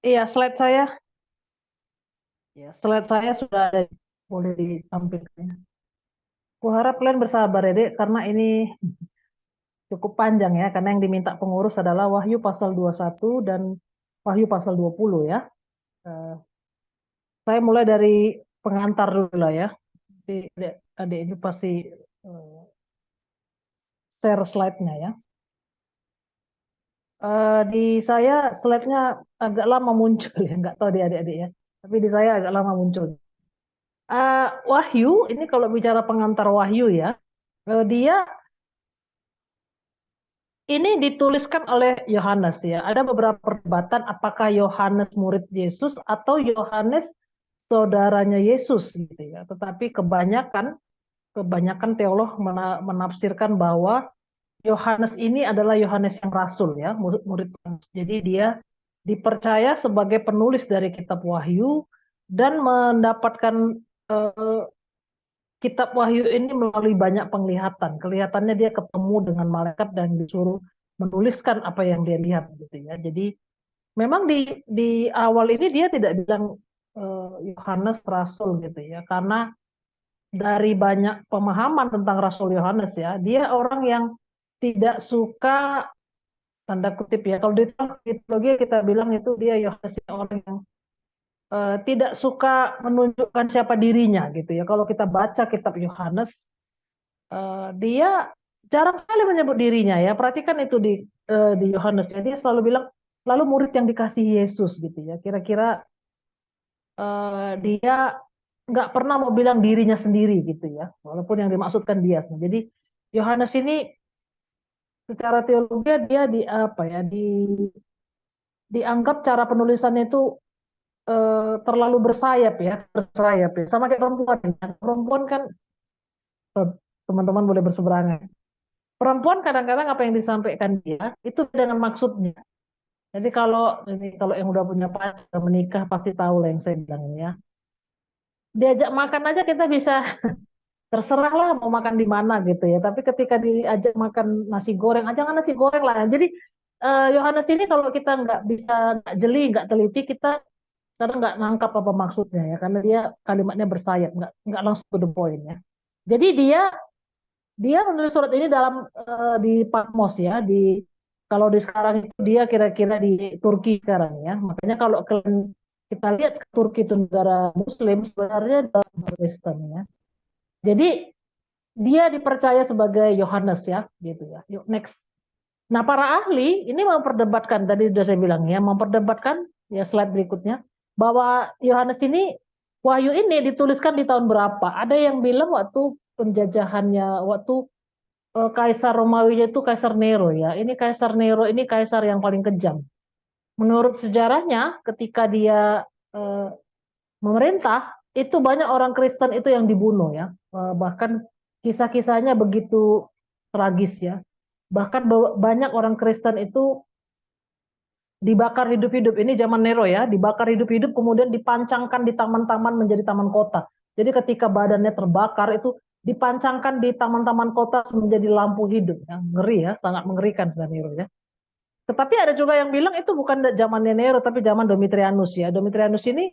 Iya, slide saya sudah ada, boleh ditampilkan. Aku harap kalian bersabar ya, Dek, karena ini cukup panjang ya, karena yang diminta pengurus adalah Wahyu pasal 21 dan Wahyu pasal 20 ya. Eh, saya mulai dari pengantar dulu lah ya. Jadi, adik ini pasti eh, share slide-nya ya. Di saya slide-nya agak lama muncul ya, nggak tahu di adik-adik ya. Tapi di saya agak lama muncul. Wahyu, ini kalau bicara pengantar Wahyu ya, dia ini dituliskan oleh Yohanes ya. Ada beberapa perdebatan apakah Yohanes murid Yesus atau Yohanes saudaranya Yesus gitu ya. Tetapi kebanyakan teolog menafsirkan bahwa Yohanes ini adalah Yohanes yang rasul ya, murid. Jadi dia dipercaya sebagai penulis dari kitab Wahyu dan mendapatkan eh, kitab Wahyu ini melalui banyak penglihatan. Kelihatannya dia ketemu dengan malaikat dan disuruh menuliskan apa yang dia lihat gitu ya. Jadi memang di awal ini dia tidak bilang Yohanes Rasul gitu ya, karena dari banyak pemahaman tentang Rasul Yohanes ya, dia orang yang tidak suka tanda kutip ya. Kalau di teologi kita bilang itu dia Yohanes orang yang tidak suka menunjukkan siapa dirinya gitu ya. Kalau kita baca kitab Yohanes, dia jarang sekali menyebut dirinya ya. Perhatikan itu di Yohanes ya. Dia selalu bilang lalu murid yang dikasihi Yesus gitu ya. Kira-kira dia nggak pernah mau bilang dirinya sendiri gitu ya. Walaupun yang dimaksudkan dia. Jadi Yohanes ini secara teologi dia di apa ya dianggap cara penulisannya itu terlalu bersayap ya, bersayap ya. Sama kayak perempuan. Ya. Perempuan kan teman-teman boleh berseberangan. Perempuan kadang-kadang apa yang disampaikan dia itu dengan maksudnya. Jadi kalau yang udah punya pacar, udah menikah pasti tahu lah yang saya bilang ini ya. Diajak makan aja kita bisa terserah lah mau makan di mana gitu ya. Tapi ketika diajak makan nasi goreng, aja nggak nasi goreng lah. Jadi Yohanes ini kalau kita nggak bisa nggak jeli, nggak teliti, kita kadang nggak nangkap apa maksudnya ya, karena dia kalimatnya bersayap, nggak langsung to the point ya. Jadi dia dia menulis surat ini di Patmos ya, kalau di sekarang itu dia kira-kira di Turki sekarang ya. Makanya kalau kita lihat Turki itu negara Muslim sebenarnya adalah Kristen ya. Jadi dia dipercaya sebagai Yohanes ya, gitu ya. Yuk next. Nah para ahli ini memperdebatkan tadi sudah saya bilang ya, memperdebatkan ya slide berikutnya bahwa Yohanes ini Wahyu ini dituliskan di tahun berapa? Ada yang bilang waktu penjajahannya, waktu Kaisar Romawi itu Kaisar Nero ya. Ini Kaisar Nero ini kaisar yang paling kejam. Menurut sejarahnya, ketika dia eh, memerintah, itu banyak orang Kristen itu yang dibunuh ya. Bahkan kisah-kisahnya begitu tragis ya. Bahkan banyak orang Kristen itu dibakar hidup-hidup. Ini zaman Nero ya, dibakar hidup-hidup kemudian dipancangkan di taman-taman menjadi taman kota. Jadi ketika badannya terbakar itu dipancangkan di taman-taman kota menjadi lampu hidup. Ya, ngeri ya, sangat mengerikan sudah Nero ya. Tetapi ada juga yang bilang itu bukan zaman Nero tapi zaman Domitianus ya. Domitianus ini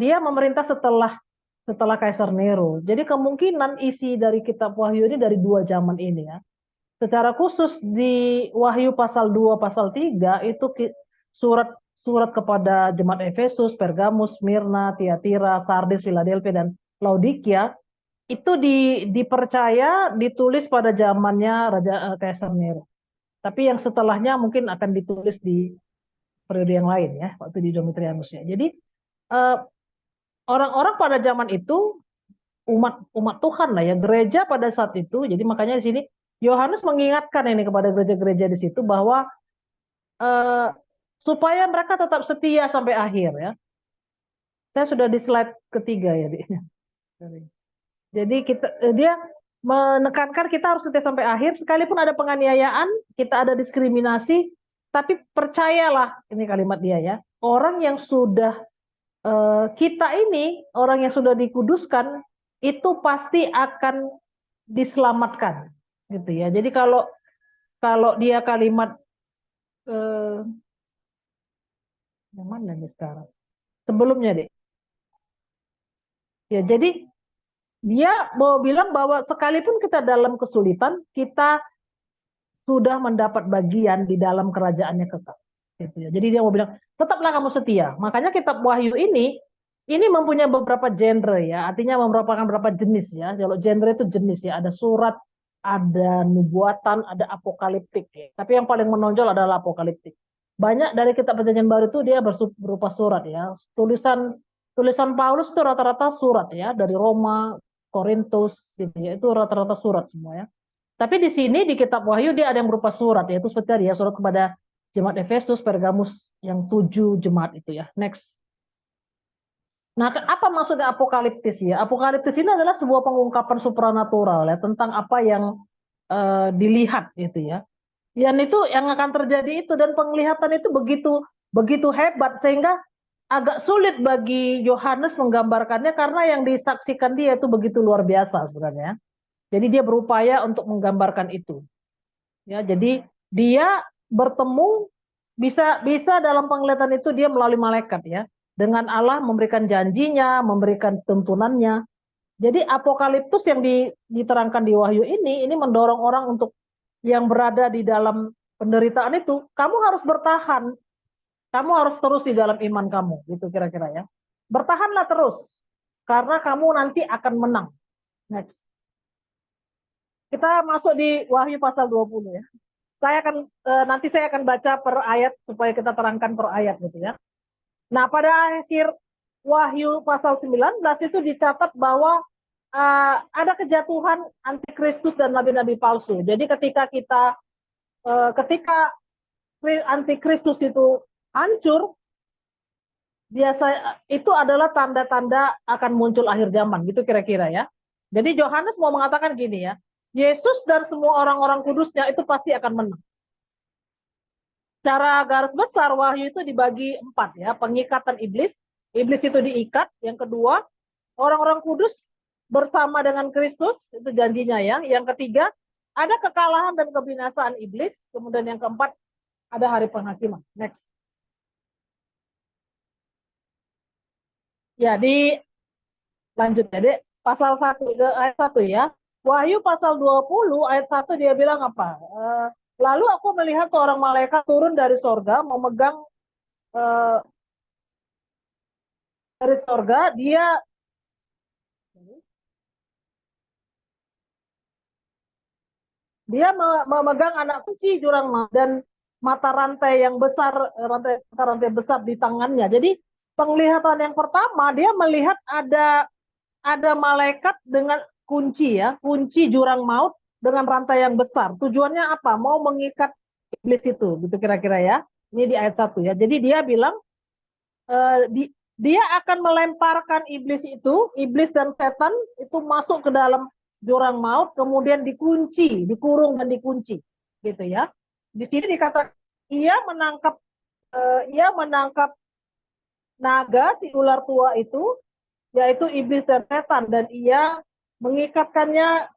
dia memerintah setelah setelah Kaisar Nero. Jadi kemungkinan isi dari kitab Wahyu ini dari dua zaman ini ya. Secara khusus di Wahyu pasal 2 pasal 3 itu surat surat kepada jemaat Efesus, Pergamus, Smyrna, Tiatira, Sardis, Philadelphia dan Laodikia itu dipercaya ditulis pada zamannya Raja Kaisar Nero. Tapi yang setelahnya mungkin akan ditulis di periode yang lain ya, waktu di Domitianus ya. Jadi eh, orang-orang pada zaman itu umat umat Tuhan lah ya, gereja pada saat itu. Jadi makanya di sini Yohanes mengingatkan ini kepada gereja-gereja di situ bahwa eh, supaya mereka tetap setia sampai akhir ya. Saya sudah di slide ketiga ya, Di. Jadi dia menekankan kita harus setia sampai akhir, sekalipun ada penganiayaan, kita ada diskriminasi, tapi percayalah, ini kalimat dia ya, orang yang sudah kita ini, orang yang sudah dikuduskan, itu pasti akan diselamatkan, gitu ya. Jadi kalau kalau dia kalimat eh, Yang mana nih sekarang? Sebelumnya deh. Ya, jadi dia mau bilang bahwa sekalipun kita dalam kesulitan, kita sudah mendapat bagian di dalam kerajaannya kekal. Gitu ya. Jadi dia mau bilang, tetaplah kamu setia. Makanya kitab Wahyu ini mempunyai beberapa genre ya, artinya merupakan beberapa jenis ya. Kalau genre itu jenis ya, ada surat, ada nubuatan, ada apokaliptik. Ya. Tapi yang paling menonjol adalah apokaliptik. Banyak dari kitab Perjanjian Baru itu dia berupa surat ya. Tulisan tulisan Paulus itu rata-rata surat ya, dari Roma, Korintus gitu ya. Itu rata-rata surat semua ya. Tapi di sini di kitab Wahyu dia ada yang berupa surat yaitu seperti tadi ya surat kepada jemaat Efesus, Pergamus yang 7 jemaat itu ya. Next. Nah, apa maksudnya apokaliptis ya? Apokaliptis ini adalah sebuah pengungkapan supranatural ya tentang apa yang dilihat gitu ya. Dan itu yang akan terjadi itu dan penglihatan itu begitu begitu hebat sehingga agak sulit bagi Yohanes menggambarkannya karena yang disaksikan dia itu begitu luar biasa sebenarnya. Jadi dia berupaya untuk menggambarkan itu. Ya, jadi dia bertemu bisa bisa dalam penglihatan itu dia melalui malaikat ya. Dengan Allah memberikan janjinya, memberikan tuntunannya. Jadi apokaliptus yang diterangkan di Wahyu ini mendorong orang untuk yang berada di dalam penderitaan itu, kamu harus bertahan. Kamu harus terus di dalam iman kamu, gitu kira-kira ya. Bertahanlah terus karena kamu nanti akan menang. Next. Kita masuk di Wahyu pasal 20 ya. Nanti saya akan baca per ayat supaya kita terangkan per ayat gitu ya. Nah, pada akhir Wahyu pasal 19 itu dicatat bahwa ada kejatuhan antikristus dan nabi-nabi palsu. Jadi ketika antikristus itu hancur, biasa itu adalah tanda-tanda akan muncul akhir zaman gitu kira-kira ya. Jadi Yohanes mau mengatakan gini ya, Yesus dan semua orang-orang kudusnya itu pasti akan menang. Secara garis besar Wahyu itu dibagi 4 ya, pengikatan iblis, iblis itu diikat. Yang kedua, orang-orang kudus bersama dengan Kristus, itu janjinya ya. Yang ketiga, ada kekalahan dan kebinasaan iblis. Kemudian yang keempat, ada hari penghakiman. Next. Ya, lanjut ya, Dek. Pasal 1 ayat 1 ya. Wahyu pasal 20 ayat 1 dia bilang apa? Lalu aku melihat seorang malaikat turun dari sorga memegang dari sorga dia memegang anak kunci jurang dan mata rantai yang besar, rantai besar di tangannya. Jadi penglihatan yang pertama dia melihat ada malaikat dengan kunci ya, kunci jurang maut dengan rantai yang besar. Tujuannya apa? Mau mengikat iblis itu, gitu kira-kira ya. Ini di ayat 1 ya. Jadi dia bilang dia akan melemparkan iblis dan setan itu masuk ke dalam jurang maut, kemudian dikunci, dikurung dan dikunci, gitu ya. Di sini dikatakan ia menangkap naga si ular tua itu, yaitu iblis dan setan, dan ia mengikatkannya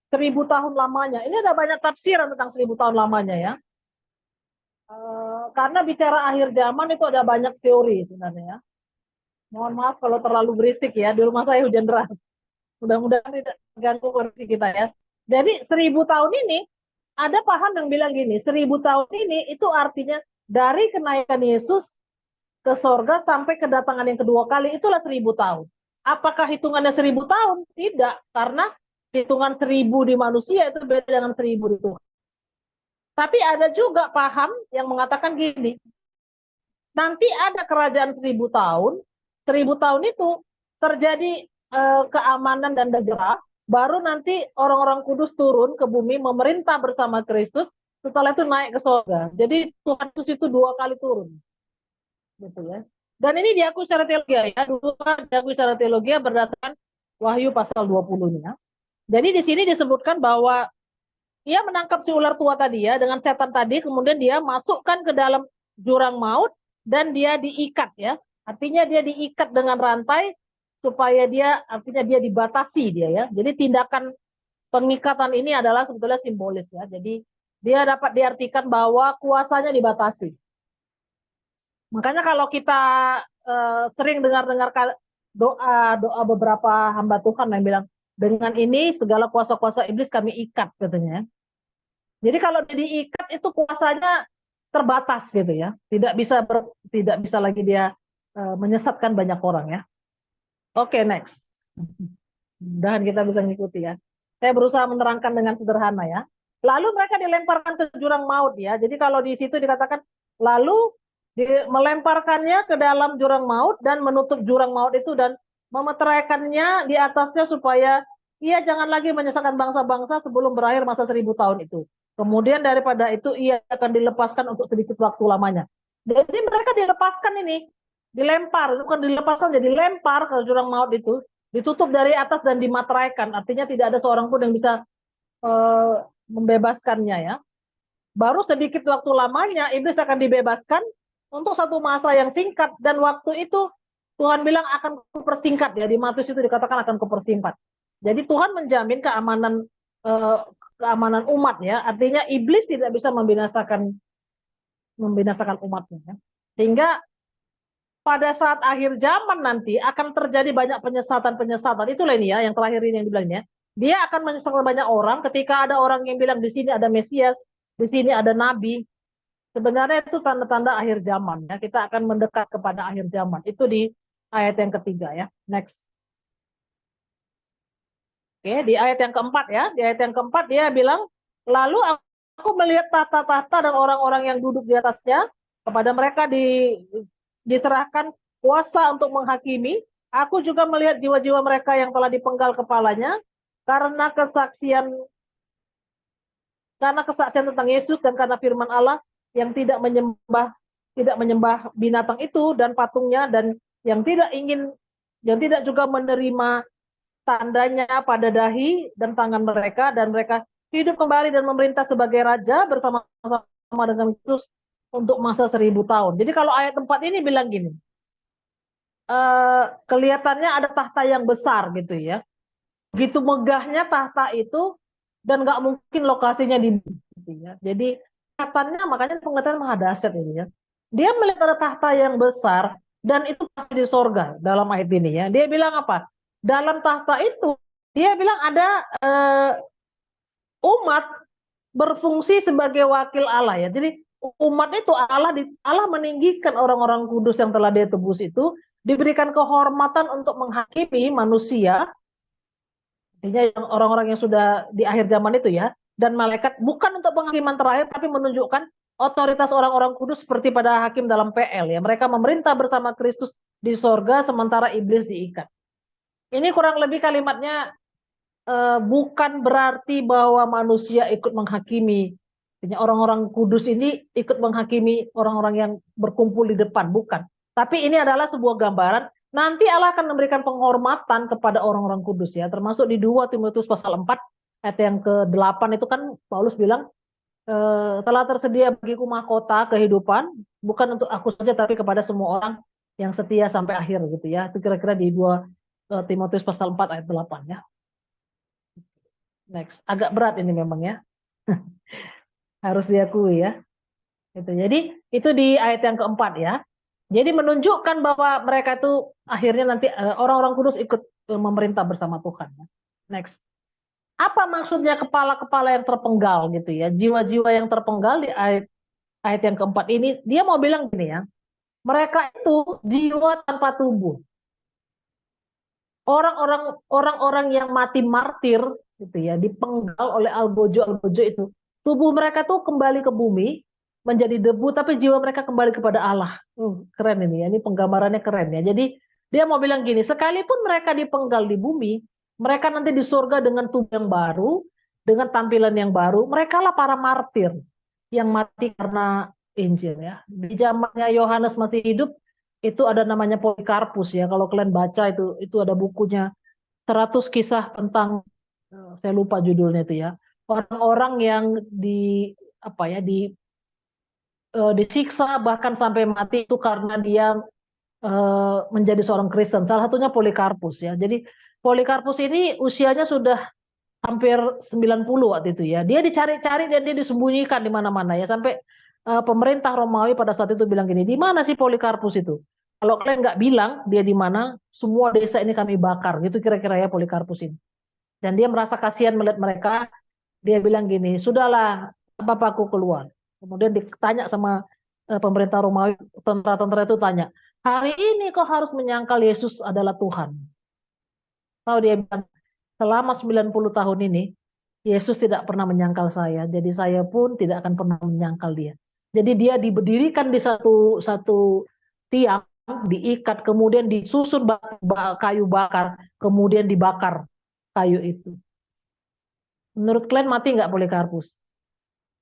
1000 tahun lamanya. Ini ada banyak tafsiran tentang 1000 tahun lamanya ya. Karena bicara akhir zaman itu ada banyak teori sebenarnya ya. Mohon maaf kalau terlalu berisik ya. Di rumah saya hujan deras. Mudah-mudahan tidak mengganggu kondisi kita ya. Jadi 1000 tahun ini ada paham yang bilang gini, 1000 tahun ini itu artinya dari kenaikan Yesus ke sorga sampai kedatangan yang kedua kali itulah 1000 tahun. Apakah hitungannya 1000 tahun? Tidak, karena hitungan 1000 di manusia itu beda dengan 1000 di Tuhan. Tapi ada juga paham yang mengatakan gini, nanti ada kerajaan 1000 tahun, 1000 tahun itu terjadi keamanan dan negara, baru nanti orang-orang kudus turun ke bumi memerintah bersama Kristus, setelah itu naik ke surga. Jadi Tuhan Yesus itu 2 kali turun, gitu ya. Dan ini diakui secara teologi ya, dulu diakui secara teologi berdasarkan Wahyu pasal 20 ya. Jadi di sini disebutkan bahwa ia menangkap si ular tua tadi ya dengan setan tadi, kemudian dia masukkan ke dalam jurang maut dan dia diikat ya. Artinya dia diikat dengan rantai supaya artinya dia dibatasi dia ya. Jadi tindakan pengikatan ini adalah sebetulnya simbolis ya. Jadi dia dapat diartikan bahwa kuasanya dibatasi. Makanya kalau kita sering dengar-dengar doa beberapa hamba Tuhan yang bilang, dengan ini segala kuasa-kuasa iblis kami ikat katanya. Jadi kalau dia diikat itu kuasanya terbatas gitu ya, tidak bisa lagi dia menyesatkan banyak orang ya. Oke, next. Mudahan kita bisa mengikuti ya. Saya berusaha menerangkan dengan sederhana ya. Lalu mereka dilemparkan ke jurang maut ya. Jadi kalau di situ dikatakan lalu melemparkannya ke dalam jurang maut dan menutup jurang maut itu dan memeteraikannya di atasnya supaya ia jangan lagi menyesatkan bangsa-bangsa sebelum berakhir masa 1000 tahun itu. Kemudian daripada itu ia akan dilepaskan untuk sedikit waktu lamanya. Jadi mereka dilepaskan ini, dilempar, bukan dilepaskan, jadi dilempar ke jurang maut itu, ditutup dari atas dan dimateraikan. Artinya tidak ada seorang pun yang bisa membebaskannya ya. Baru sedikit waktu lamanya iblis akan dibebaskan untuk satu masa yang singkat dan waktu itu Tuhan bilang akan kupersingkat ya, di Matius itu dikatakan akan kupersingkat. Jadi Tuhan menjamin keamanan umat ya. Artinya iblis tidak bisa membinasakan umatnya ya. Sehingga pada saat akhir zaman nanti akan terjadi banyak penyesatan-penyesatan. Itulah ini ya, yang terakhir ini yang dibilangnya. Dia akan menyesatkan banyak orang ketika ada orang yang bilang di sini ada Mesias, di sini ada Nabi. Sebenarnya itu tanda-tanda akhir zaman ya. Kita akan mendekat kepada akhir zaman. Itu di ayat yang ketiga ya. Next. Oke, di ayat yang keempat ya. Di ayat yang keempat dia bilang, lalu aku melihat tahta-tahta dan orang-orang yang duduk di atasnya. Kepada mereka diserahkan kuasa untuk menghakimi. Aku juga melihat jiwa-jiwa mereka yang telah dipenggal kepalanya karena kesaksian tentang Yesus dan karena firman Allah yang tidak menyembah binatang itu dan patungnya, dan yang tidak juga menerima tandanya pada dahi dan tangan mereka, dan mereka hidup kembali dan memerintah sebagai raja bersama-sama dengan Yesus untuk masa 1000 tahun. Jadi kalau ayat 4 ini bilang gini, kelihatannya ada tahta yang besar gitu ya. Begitu megahnya tahta itu dan nggak mungkin lokasinya di gitu ya. Jadi kelihatannya, makanya pengertian maha dahsyat ini ya. Dia melihat ada tahta yang besar dan itu pasti di sorga dalam ayat ini ya. Dia bilang apa? Dalam tahta itu dia bilang ada umat berfungsi sebagai wakil Allah ya. Jadi umat itu Allah meninggikan orang-orang kudus yang telah dia tebus itu, diberikan kehormatan untuk menghakimi manusia, artinya yang orang-orang yang sudah di akhir zaman itu ya, dan malaikat, bukan untuk penghakiman terakhir tapi menunjukkan otoritas orang-orang kudus seperti pada hakim dalam PL ya. Mereka memerintah bersama Kristus di sorga sementara iblis diikat. Ini kurang lebih kalimatnya bukan berarti bahwa manusia ikut menghakimi. Orang-orang kudus ini ikut menghakimi orang-orang yang berkumpul di depan, bukan. Tapi ini adalah sebuah gambaran. Nanti Allah akan memberikan penghormatan kepada orang-orang kudus ya, termasuk di 2 Timotius pasal 4 ayat yang ke-8 itu kan Paulus bilang telah tersedia bagiku mahkota kehidupan, bukan untuk aku saja tapi kepada semua orang yang setia sampai akhir gitu ya. Itu kira-kira di 2 Timotius pasal 4 ayat 8 ya. Next, agak berat ini memang ya, harus diakui ya. Jadi itu di ayat yang keempat ya. Jadi menunjukkan bahwa mereka itu akhirnya nanti orang-orang kudus ikut memerintah bersama Tuhan. Next, apa maksudnya kepala-kepala yang terpenggal gitu ya? Jiwa-jiwa yang terpenggal di ayat yang keempat ini, dia mau bilang gini ya, mereka itu jiwa tanpa tubuh. Orang-orang yang mati martir gitu ya, dipenggal oleh algojo itu, tubuh mereka tuh kembali ke bumi menjadi debu, tapi jiwa mereka kembali kepada Allah. Keren ini ya, ini penggambarannya keren ya. Jadi dia mau bilang gini, sekalipun mereka dipenggal di bumi, mereka nanti di surga dengan tubuh yang baru, dengan tampilan yang baru. Mereka lah para martir yang mati karena Injil ya. Di zamannya Yohanes masih hidup, itu ada namanya Polikarpus ya. Kalau kalian baca itu ada bukunya 100 kisah tentang saya lupa judulnya itu ya. Orang-orang yang disiksa bahkan sampai mati itu karena dia menjadi seorang Kristen. Salah satunya Polikarpus ya. Jadi Polikarpus ini usianya sudah hampir 90 waktu itu ya. Dia dicari-cari dan dia disembunyikan di mana-mana ya, sampai pemerintah Romawi pada saat itu bilang gini, di mana sih Polikarpus itu? Kalau kalian nggak bilang dia di mana, semua desa ini kami bakar. Gitu kira-kira ya Polikarpus ini. Dan dia merasa kasihan melihat mereka. Dia bilang gini, sudahlah, bapakku keluar. Kemudian ditanya sama pemerintah Romawi, tentara-tentara itu tanya, hari ini kau harus menyangkal Yesus adalah Tuhan. Tahu dia bilang, selama 90 tahun ini, Yesus tidak pernah menyangkal saya. Jadi saya pun tidak akan pernah menyangkal dia. Jadi dia diberdirikan di satu satu tiang, diikat, kemudian disusun kayu bakar, kemudian dibakar kayu itu. Menurut kalian mati nggak Polikarpus?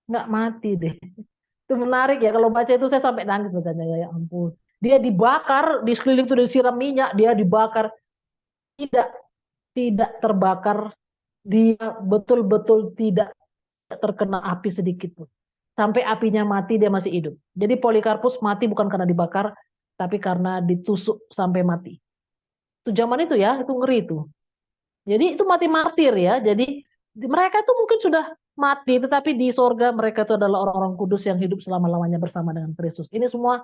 Nggak mati deh. Itu menarik ya, kalau baca itu saya sampai nangis bacanya, ya ampun. Dia dibakar, di sekeliling itu disiram minyak, dia dibakar. Tidak, tidak terbakar, dia betul-betul tidak terkena api sedikit pun. Sampai apinya mati dia masih hidup. Jadi Polikarpus mati bukan karena dibakar, tapi karena ditusuk sampai mati. Itu zaman itu ya, itu ngeri itu. Jadi itu mati martir ya. Jadi mereka itu mungkin sudah mati, tetapi di sorga mereka itu adalah orang-orang kudus yang hidup selama-lamanya bersama dengan Kristus. Ini semua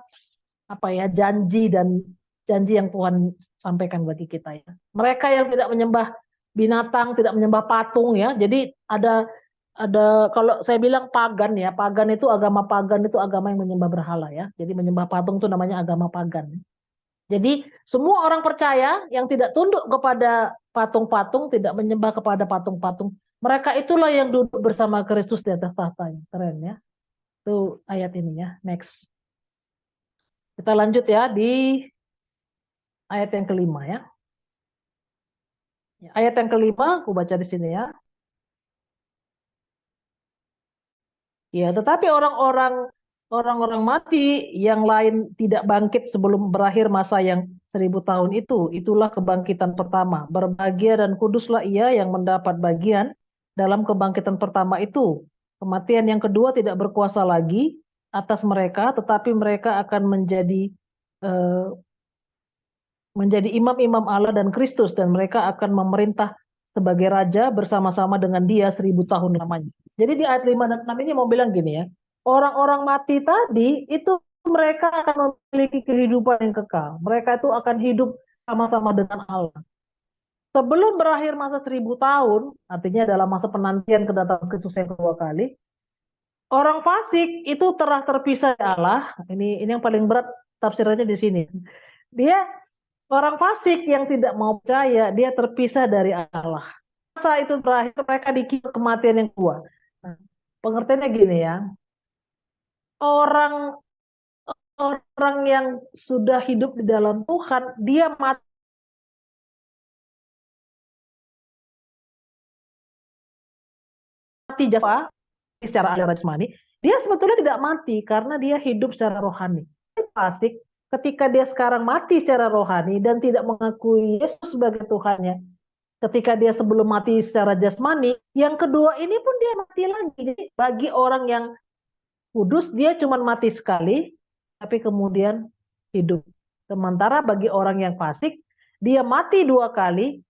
apa ya, janji dan janji yang Tuhan sampaikan bagi kita ya. Mereka yang tidak menyembah binatang, tidak menyembah patung ya. Jadi ada kalau saya bilang pagan ya, pagan itu agama yang menyembah berhala ya. Jadi menyembah patung itu namanya agama pagan. Jadi semua orang percaya yang tidak tunduk kepada patung-patung, tidak menyembah kepada patung-patung, mereka itulah yang duduk bersama Kristus di atas tahtanya. Keren ya. Itu ayat ini ya. Next. Kita lanjut ya di ayat yang kelima ya. Ayat yang kelima, aku baca di sini ya. Ya, tetapi orang-orang mati yang lain tidak bangkit sebelum berakhir masa yang 1000 tahun itu. Itulah kebangkitan pertama. Berbahagia dan kuduslah ia yang mendapat bagian dalam kebangkitan pertama itu. Kematian yang kedua tidak berkuasa lagi atas mereka, tetapi mereka akan eh, menjadi imam-imam Allah dan Kristus, dan mereka akan memerintah sebagai raja bersama-sama dengan dia 1000 tahun lamanya. Jadi di ayat 5 dan 6 ini mau bilang gini ya, orang-orang mati tadi itu mereka akan memiliki kehidupan yang kekal. Mereka itu akan hidup sama-sama dengan Allah. Sebelum berakhir masa 1000 tahun, artinya dalam masa penantian kedatangan Kristus yang kedua kali, orang fasik itu telah terpisah dari Allah. Ini yang paling berat tafsirannya di sini. Dia orang fasik yang tidak mau percaya, dia terpisah dari Allah. Masa itu terakhir mereka dikirim kematian yang kedua. Nah, pengertiannya gini ya, orang orang yang sudah hidup di dalam Tuhan, dia mati jasmani secara aliran jasmani, dia sebetulnya tidak mati karena dia hidup secara rohani. Fasik ketika dia sekarang mati secara rohani dan tidak mengakui Yesus sebagai Tuhannya, ketika dia sebelum mati secara jasmani, yang kedua ini pun dia mati lagi. Jadi bagi orang yang kudus dia cuma mati sekali, tapi kemudian hidup. Sementara bagi orang yang fasik, dia mati 2 kali,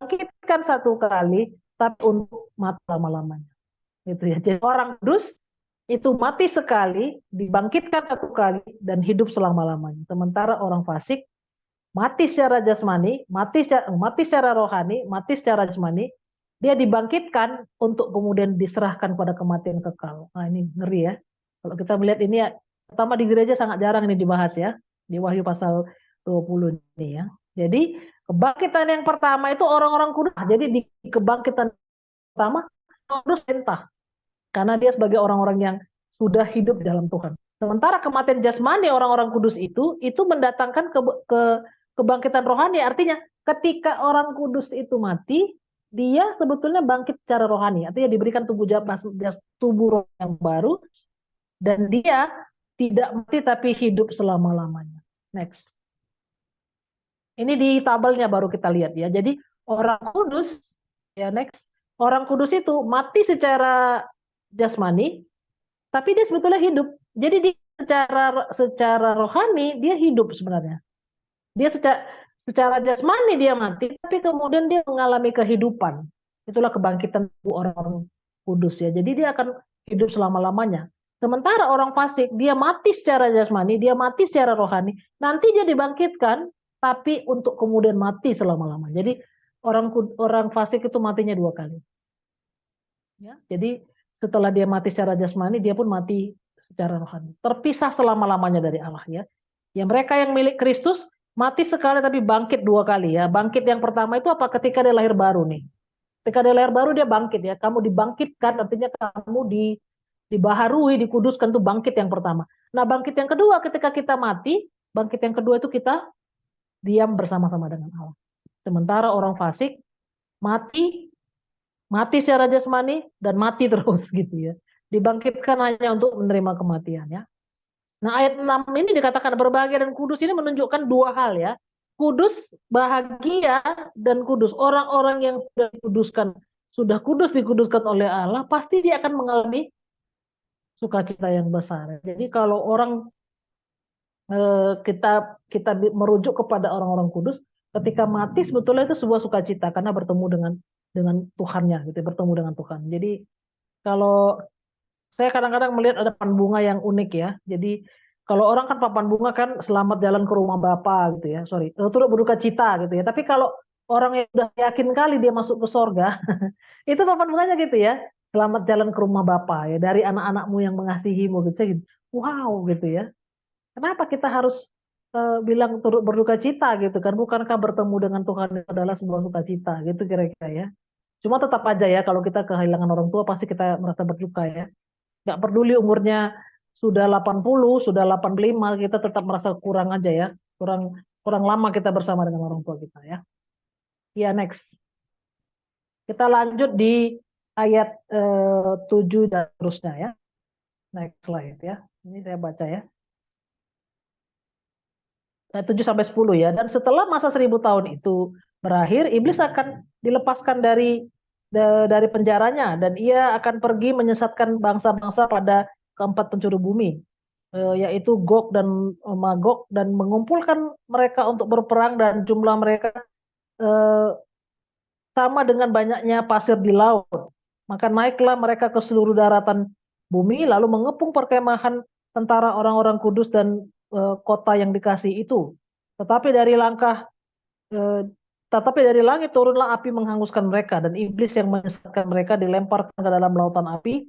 bangkitkan 1 kali, tapi untuk mati lama-lamanya. Itu ya. Jadi orang kudus itu mati sekali, dibangkitkan 1 kali, dan hidup selama-lamanya. Sementara orang fasik mati secara jasmani, mati secara rohani, mati secara jasmani, dia dibangkitkan untuk kemudian diserahkan pada kematian kekal. Nah ini ngeri ya. Kalau kita melihat ini ya, pertama di gereja sangat jarang ini dibahas ya, di Wahyu pasal 20 ini ya. Jadi kebangkitan yang pertama itu orang-orang kudus. Jadi di kebangkitan pertama, kudus perintah. Karena dia sebagai orang-orang yang sudah hidup dalam Tuhan. Sementara kematian jasmani orang-orang kudus itu mendatangkan kebangkitan rohani. Artinya ketika orang kudus itu mati, dia sebetulnya bangkit secara rohani. Artinya diberikan tubuh roh yang baru, dan dia tidak mati tapi hidup selama-lamanya. Next. Ini di tabelnya baru kita lihat ya. Jadi orang kudus, ya next. Orang kudus itu mati secara jasmani, tapi dia sebetulnya hidup. Jadi dia secara rohani dia hidup sebenarnya. Dia secara jasmani dia mati, tapi kemudian dia mengalami kehidupan. Itulah kebangkitan orang-orang kudus ya. Jadi dia akan hidup selama-lamanya. Sementara orang fasik, dia mati secara jasmani, dia mati secara rohani, nanti dia dibangkitkan, tapi untuk kemudian mati selama-lamanya. Jadi orang orang fasik itu matinya 2 kali. Ya, jadi setelah dia mati secara jasmani, dia pun mati secara rohani. Terpisah selama-lamanya dari Allah ya. Ya mereka yang milik Kristus mati sekali tapi bangkit 2 kali ya. Bangkit yang pertama itu apa? Ketika dia lahir baru nih. Ketika dia lahir baru dia bangkit ya. Kamu dibangkitkan artinya kamu dibaharui, dikuduskan tuh bangkit yang pertama. Nah bangkit yang kedua ketika kita mati, bangkit yang kedua itu kita diam bersama-sama dengan Allah. Sementara orang fasik mati mati secara jasmani dan mati terus gitu ya. Dibangkitkan hanya untuk menerima kematian ya. Nah, ayat 6 ini dikatakan berbahagia dan kudus ini menunjukkan 2 hal ya. Kudus, bahagia dan kudus. Orang-orang yang sudah dikuduskan, sudah kudus dikuduskan oleh Allah, pasti dia akan mengalami sukacita yang besar. Jadi kalau orang kita kita merujuk kepada orang-orang kudus, ketika mati sebetulnya itu sebuah sukacita karena bertemu dengan Tuhannya gitu, bertemu dengan Tuhan. Jadi kalau saya kadang-kadang melihat ada papan bunga yang unik ya. Jadi kalau orang kan papan bunga kan selamat jalan ke rumah Bapa gitu ya. Sorry, turut berduka cita gitu ya. Tapi kalau orang yang sudah yakin kali dia masuk ke sorga, itu papan bunganya gitu ya. Selamat jalan ke rumah Bapa ya. Dari anak-anakmu yang mengasihimu gitu. Saya gitu. Wow gitu ya. Kenapa kita harus bilang turut berduka cita gitu kan? Bukankah bertemu dengan Tuhan adalah sebuah sukacita gitu kira-kira ya. Cuma tetap aja ya kalau kita kehilangan orang tua pasti kita merasa berduka ya. Nggak peduli umurnya sudah 80, sudah 85, kita tetap merasa kurang aja ya. Kurang kurang lama kita bersama dengan orang tua kita ya. Ya, next. Kita lanjut di ayat 7 dan terusnya ya. Next slide ya. Ini saya baca ya. 7 sampai 10 ya. Dan setelah masa 1000 tahun itu berakhir, iblis akan dilepaskan dari penjaranya dan ia akan pergi menyesatkan bangsa-bangsa pada keempat penjuru bumi, yaitu Gog dan Magog, dan mengumpulkan mereka untuk berperang, dan jumlah mereka eh, sama dengan banyaknya pasir di laut. Maka naiklah mereka ke seluruh daratan bumi lalu mengepung perkemahan tentara orang-orang kudus dan kota yang dikasih itu. Tetapi dari langkah eh, tetapi dari langit turunlah api menghanguskan mereka, dan iblis yang menyesatkan mereka dilemparkan ke dalam lautan api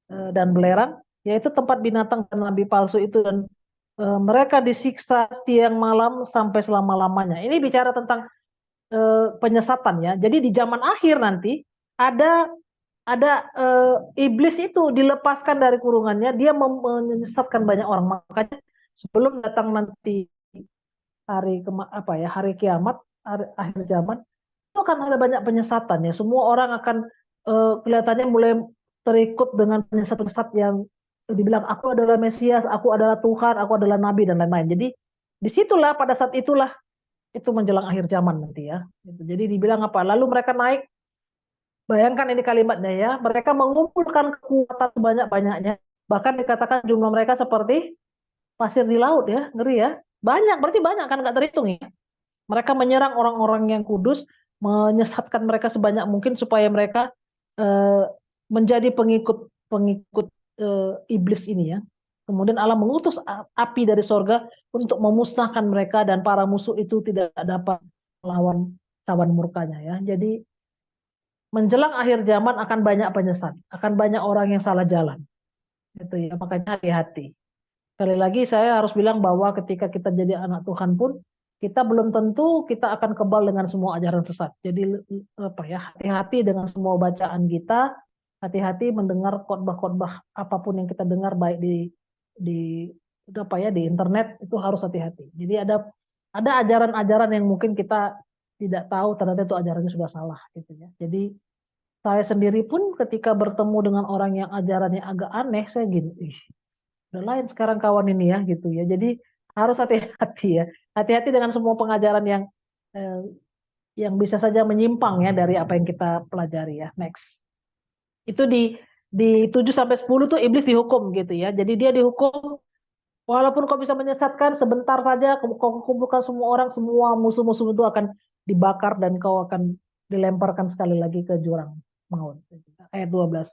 dan belerang, yaitu tempat binatang dan nabi palsu itu, dan mereka disiksa siang malam sampai selama-lamanya. Ini bicara tentang penyesatan ya. Jadi di zaman akhir nanti ada iblis itu dilepaskan dari kurungannya, dia menyesatkan banyak orang. Makanya sebelum datang nanti hari kiamat, akhir zaman, itu akan ada banyak penyesatan ya. Semua orang akan kelihatannya mulai terikut dengan penyesat-penyesat yang dibilang aku adalah Mesias, aku adalah Tuhan, aku adalah Nabi dan lain-lain. Jadi disitulah pada saat itulah itu menjelang akhir zaman nanti ya. Jadi dibilang apa? Lalu mereka naik. Bayangkan ini kalimatnya ya. Mereka mengumpulkan kekuatan sebanyak-banyaknya. Bahkan dikatakan jumlah mereka seperti pasir di laut ya. Ngeri ya. Banyak, berarti banyak kan nggak terhitung ya. Mereka menyerang orang-orang yang kudus, menyesatkan mereka sebanyak mungkin supaya mereka eh, menjadi pengikut iblis ini ya. Kemudian Allah mengutus api dari sorga untuk memusnahkan mereka, dan para musuh itu tidak dapat melawan cawan murkanya ya. Jadi menjelang akhir zaman akan banyak penyesat, akan banyak orang yang salah jalan. Itu ya, makanya hati-hati. Sekali lagi saya harus bilang bahwa ketika kita jadi anak Tuhan pun kita belum tentu kita akan kebal dengan semua ajaran sesat. Jadi apa ya, hati-hati dengan semua bacaan kita, hati-hati mendengar khotbah-khotbah apapun yang kita dengar baik di apa ya di internet, itu harus hati-hati. Jadi ada ajaran-ajaran yang mungkin kita tidak tahu ternyata itu ajarannya sudah salah gitu ya. Jadi saya sendiri pun ketika bertemu dengan orang yang ajarannya agak aneh, saya gini, ih, udah lain sekarang kawan ini ya gitu ya. Jadi harus hati-hati ya. Hati-hati dengan semua pengajaran eh, yang bisa saja menyimpang ya dari apa yang kita pelajari ya. Next. Itu di 7 sampai 10 tuh iblis dihukum gitu ya. Jadi dia dihukum walaupun kau bisa menyesatkan sebentar saja, kau kumpulkan semua orang, semua musuh-musuh itu akan dibakar dan kau akan dilemparkan sekali lagi ke jurang maut. Ayat 12.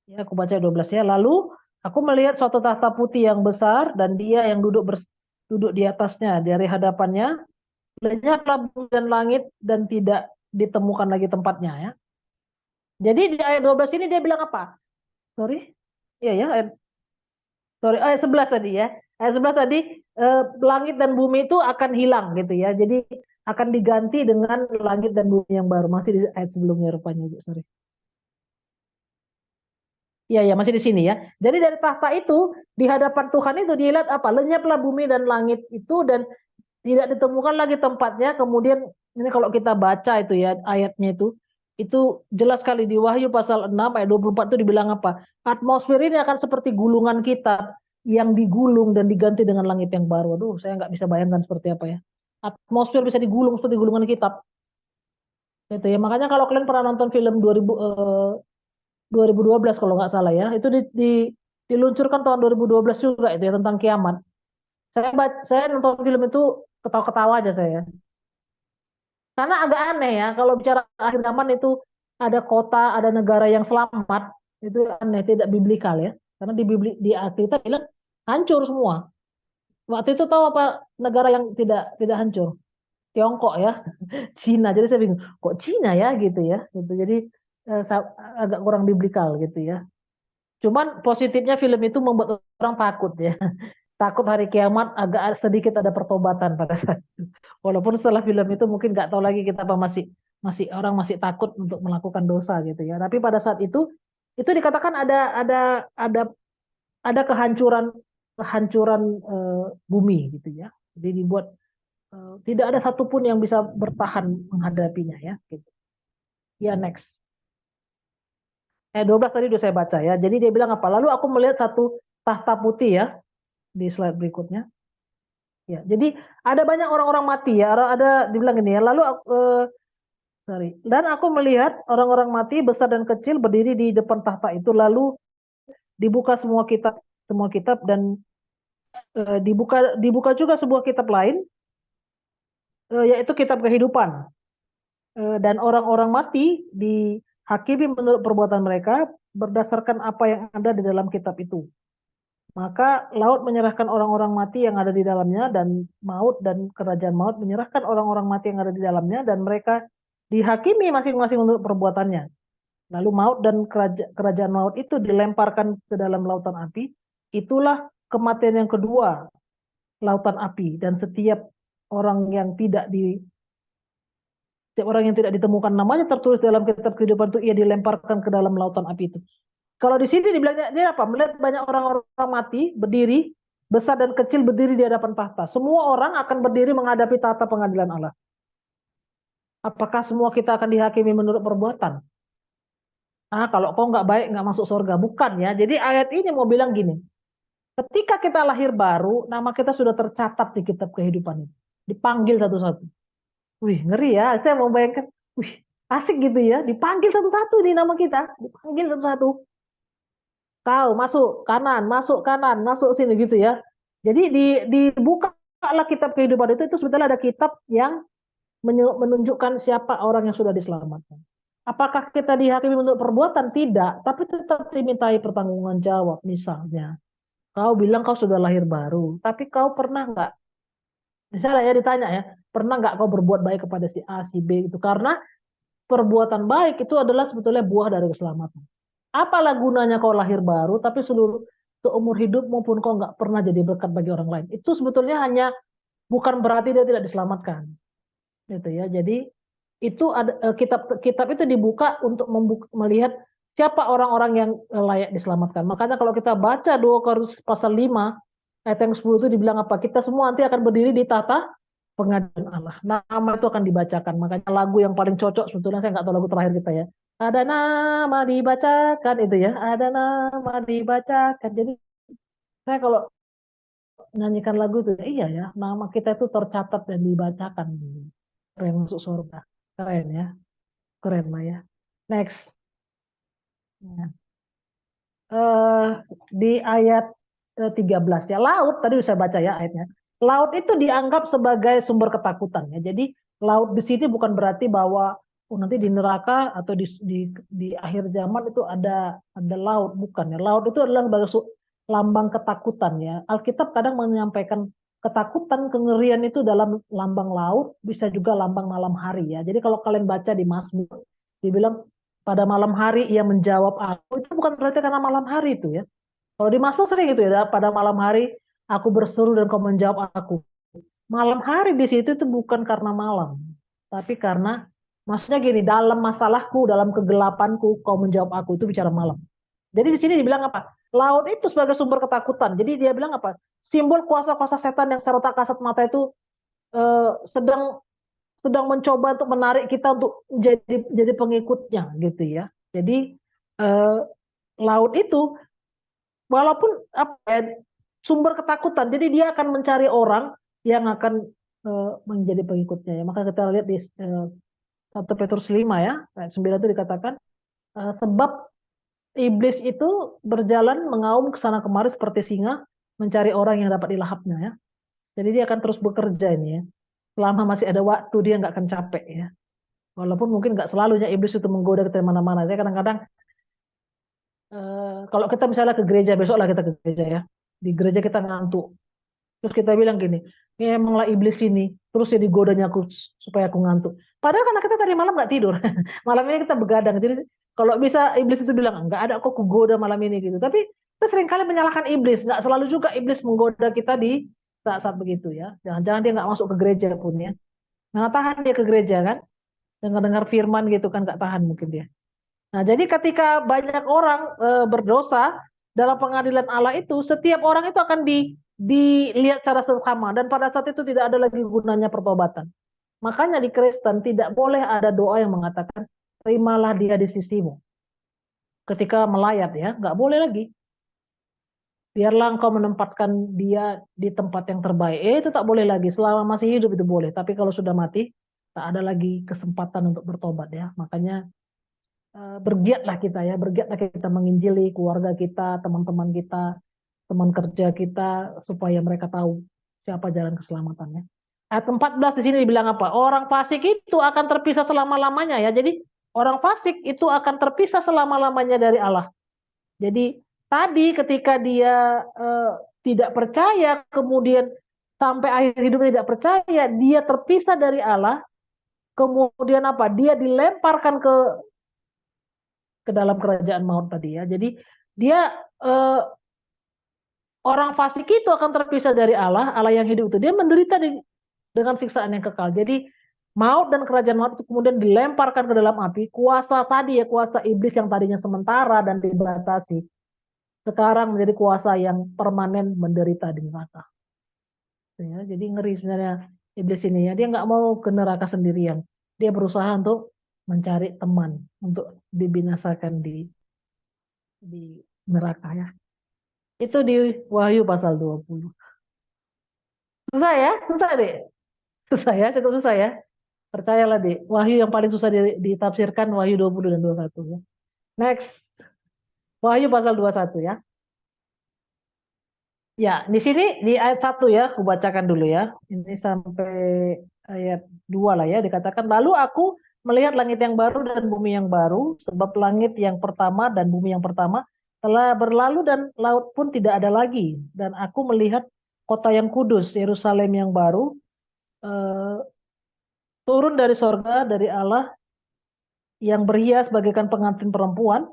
Ya, aku baca 12 ya. Lalu Aku melihat suatu tahta putih yang besar dan dia yang duduk di atasnya. Dari hadapannya lenyaplah bumi dan langit dan tidak ditemukan lagi tempatnya ya. Jadi di ayat 12 ini dia bilang apa? Sorry. Iya ya, ayat 11 tadi ya. Ayat 11 tadi langit dan bumi itu akan hilang gitu ya. Jadi akan diganti dengan langit dan bumi yang baru. Masih di ayat sebelumnya rupanya, sorry. Iya ya, masih di sini ya. Jadi dari tahta itu di hadapan Tuhan itu dilihat apa? Lenyaplah bumi dan langit itu dan tidak ditemukan lagi tempatnya. Kemudian ini kalau kita baca itu ya ayatnya itu jelas sekali di Wahyu pasal 6 ayat 24 itu dibilang apa? Atmosfer ini akan seperti gulungan kitab yang digulung dan diganti dengan langit yang baru. Aduh, saya nggak bisa bayangkan seperti apa ya. Atmosfer bisa digulung seperti gulungan kitab. Itu ya. Makanya kalau kalian pernah nonton film 2012 kalau nggak salah ya, itu diluncurkan tahun 2012 juga itu ya tentang kiamat. Saya nonton film itu ketawa-ketawa aja saya. Karena agak aneh ya, kalau bicara akhir zaman itu ada kota, ada negara yang selamat, itu aneh, tidak biblikal ya. Karena di Alkitab bilang hancur semua. Waktu itu tahu apa negara yang tidak hancur? Tiongkok ya, Cina. Jadi saya bingung, kok Cina ya gitu ya. Gitu. Jadi agak kurang biblikal gitu ya. Cuman positifnya film itu membuat orang takut ya. Takut hari kiamat agak sedikit ada pertobatan pada saat itu. Walaupun setelah film itu mungkin nggak tahu lagi kita apa masih masih orang masih takut untuk melakukan dosa gitu ya. Tapi pada saat itu dikatakan ada ada kehancuran kehancuran bumi gitu ya. Jadi dibuat tidak ada satupun yang bisa bertahan menghadapinya ya. Gitu. Ya next. 12 tadi udah saya baca ya. Jadi dia bilang apa? Lalu aku melihat satu tahta putih ya di slide berikutnya. Ya, jadi ada banyak orang-orang mati ya. Ada dibilang gini ya. Lalu sorry. Dan aku melihat orang-orang mati besar dan kecil berdiri di depan tahta itu. Lalu dibuka semua kitab dan dibuka juga sebuah kitab lain, yaitu kitab kehidupan. Dan orang-orang mati dihakimi menurut perbuatan mereka berdasarkan apa yang ada di dalam kitab itu. Maka laut menyerahkan orang-orang mati yang ada di dalamnya dan maut dan kerajaan maut menyerahkan orang-orang mati yang ada di dalamnya dan mereka dihakimi masing-masing untuk perbuatannya. Lalu maut dan kerajaan maut itu dilemparkan ke dalam lautan api. Itulah kematian yang kedua, lautan api. Dan orang yang tidak di setiap orang yang tidak ditemukan namanya tertulis dalam kitab kehidupan itu ia dilemparkan ke dalam lautan api itu. Kalau di sini dibilangnya dia apa? Melihat banyak orang-orang mati berdiri, besar dan kecil berdiri di hadapan tahta. Semua orang akan berdiri menghadapi tahta pengadilan Allah. Apakah semua kita akan dihakimi menurut perbuatan? Kalau kau nggak baik nggak masuk surga, bukan ya. Jadi ayat ini mau bilang gini, ketika kita lahir baru, nama kita sudah tercatat di kitab kehidupan ini, dipanggil satu-satu. Wih ngeri ya, saya mau bayangkan, wih asik gitu ya, dipanggil satu-satu di nama kita, dipanggil satu-satu. Kau masuk kanan, masuk sini gitu ya. Jadi dibuka kitab kehidupan itu sebetulnya ada kitab yang menunjukkan siapa orang yang sudah diselamatkan. Apakah kita dihakimi untuk perbuatan? Tidak, tapi tetap dimintai pertanggungan jawab. Misalnya, kau bilang kau sudah lahir baru, tapi kau pernah nggak? Misalnya ya ditanya ya, pernah nggak kau berbuat baik kepada si A, si B itu? Karena perbuatan baik itu adalah sebetulnya buah dari keselamatan. Apalah gunanya kau lahir baru, tapi seumur hidup maupun kau nggak pernah jadi berkat bagi orang lain. Itu sebetulnya hanya bukan berarti dia tidak diselamatkan, gitu ya. Jadi itu ada kitab itu dibuka untuk melihat siapa orang-orang yang layak diselamatkan. Makanya kalau kita baca 2 Korintus pasal 5 ayat yang 10 itu dibilang apa? Kita semua nanti akan berdiri di tahta pengadilan Allah. Nama itu akan dibacakan. Makanya lagu yang paling cocok sebetulnya saya nggak tahu lagu terakhir kita ya. Ada nama dibacakan itu ya. Ada nama dibacakan. Jadi saya kalau nyanyikan lagu itu iya ya. Nama kita itu tercatat dan dibacakan. Keren masuk surga. Keren ya. Keren lah ya. Next. Ya. Eh, di ayat 13 ya. Laut tadi saya baca ya ayatnya. Laut itu dianggap sebagai sumber ketakutan ya. Jadi laut di sini bukan berarti bahwa nanti di neraka atau di akhir zaman itu ada laut, bukan ya. Laut itu adalah sebagai lambang ketakutan ya. Alkitab kadang menyampaikan ketakutan, kengerian itu dalam lambang laut, bisa juga lambang malam hari ya. Jadi kalau kalian baca di Mazmur, dibilang pada malam hari ia menjawab aku, itu bukan berarti karena malam hari itu ya. Kalau di Mazmur sering itu ya, pada malam hari aku berseru dan kau menjawab aku. Malam hari di situ itu bukan karena malam, tapi karena maksudnya gini, dalam masalahku, dalam kegelapanku, kau menjawab aku, itu bicara malam. Jadi di sini dibilang apa? Laut itu sebagai sumber ketakutan. Jadi dia bilang apa? Simbol kuasa-kuasa setan yang secara tak kasat mata itu sedang sedang mencoba untuk menarik kita untuk jadi pengikutnya gitu ya. Jadi eh, laut itu walaupun apa ya, sumber ketakutan, jadi dia akan mencari orang yang akan menjadi pengikutnya ya. Maka kita lihat di 1 Petrus 5 ya, ayat 9 itu dikatakan sebab iblis itu berjalan mengaum ke sana kemari seperti singa mencari orang yang dapat dilahapnya ya. Jadi dia akan terus bekerja ini ya. Selama masih ada waktu dia nggak akan capek ya. Walaupun mungkin nggak selalunya iblis itu menggoda kita mana-mana. Saya kadang-kadang kalau kita misalnya ke gereja, besok lah kita ke gereja ya. Di gereja kita ngantuk. Terus kita bilang gini, ini emanglah iblis ini. Terus ya digodanya aku supaya aku ngantuk. Padahal karena kita tadi malam nggak tidur. Malam ini kita begadang. Jadi kalau bisa iblis itu bilang, nggak ada kok kugoda malam ini gitu. Tapi kita seringkali menyalahkan iblis. Nggak selalu juga iblis menggoda kita di saat-saat begitu ya. Jangan-jangan dia nggak masuk ke gereja pun ya. Nggak tahan dia ke gereja kan. Dengar-dengar firman gitu kan nggak tahan mungkin dia. Nah, jadi ketika banyak orang berdosa dalam pengadilan Allah itu, setiap orang itu akan dilihat secara seksama dan pada saat itu tidak ada lagi gunanya pertobatan. Makanya di Kristen tidak boleh ada doa yang mengatakan terimalah dia di sisimu. Ketika melayat ya, nggak boleh lagi. Biarlah engkau menempatkan dia di tempat yang terbaik. Itu tak boleh lagi. Selama masih hidup itu boleh. Tapi kalau sudah mati, tak ada lagi kesempatan untuk bertobat ya. Makanya bergiatlah kita ya, bergiatlah kita menginjili keluarga kita, teman-teman kita, teman kerja kita, supaya mereka tahu siapa jalan keselamatannya. Ayat 14 di sini dibilang apa? Orang fasik itu akan terpisah selama-lamanya ya. Jadi orang fasik itu akan terpisah selama-lamanya dari Allah. Jadi tadi ketika dia tidak percaya, kemudian sampai akhir hidup tidak percaya, dia terpisah dari Allah, kemudian apa? Dia dilemparkan ke dalam kerajaan maut tadi ya. Jadi dia eh, orang fasik itu akan terpisah dari Allah, Allah yang hidup itu. Dia menderita dengan siksaan yang kekal. Jadi maut dan kerajaan maut itu kemudian dilemparkan ke dalam api. Kuasa tadi ya, kuasa iblis yang tadinya sementara dan dibatasi, sekarang menjadi kuasa yang permanen menderita di neraka. Ya, jadi ngeri sebenarnya iblis ini ya. Dia nggak mau ke neraka sendirian. Dia berusaha untuk mencari teman untuk dibinasakan di neraka ya. Itu di Wahyu pasal 20. Susah ya? Susah deh. Susah ya? Cukup susah ya? Percayalah deh. Wahyu yang paling susah ditafsirkan Wahyu 20 dan 21 ya. Next. Wahyu pasal 21 ya. Ya, di sini di ayat 1 ya, aku bacakan dulu ya. Ini sampai ayat 2 lah ya, dikatakan, lalu aku melihat langit yang baru dan bumi yang baru, sebab langit yang pertama dan bumi yang pertama telah berlalu dan laut pun tidak ada lagi. Dan aku melihat kota yang kudus, Yerusalem yang baru, eh, turun dari sorga, dari Allah, yang berhias bagaikan pengantin perempuan,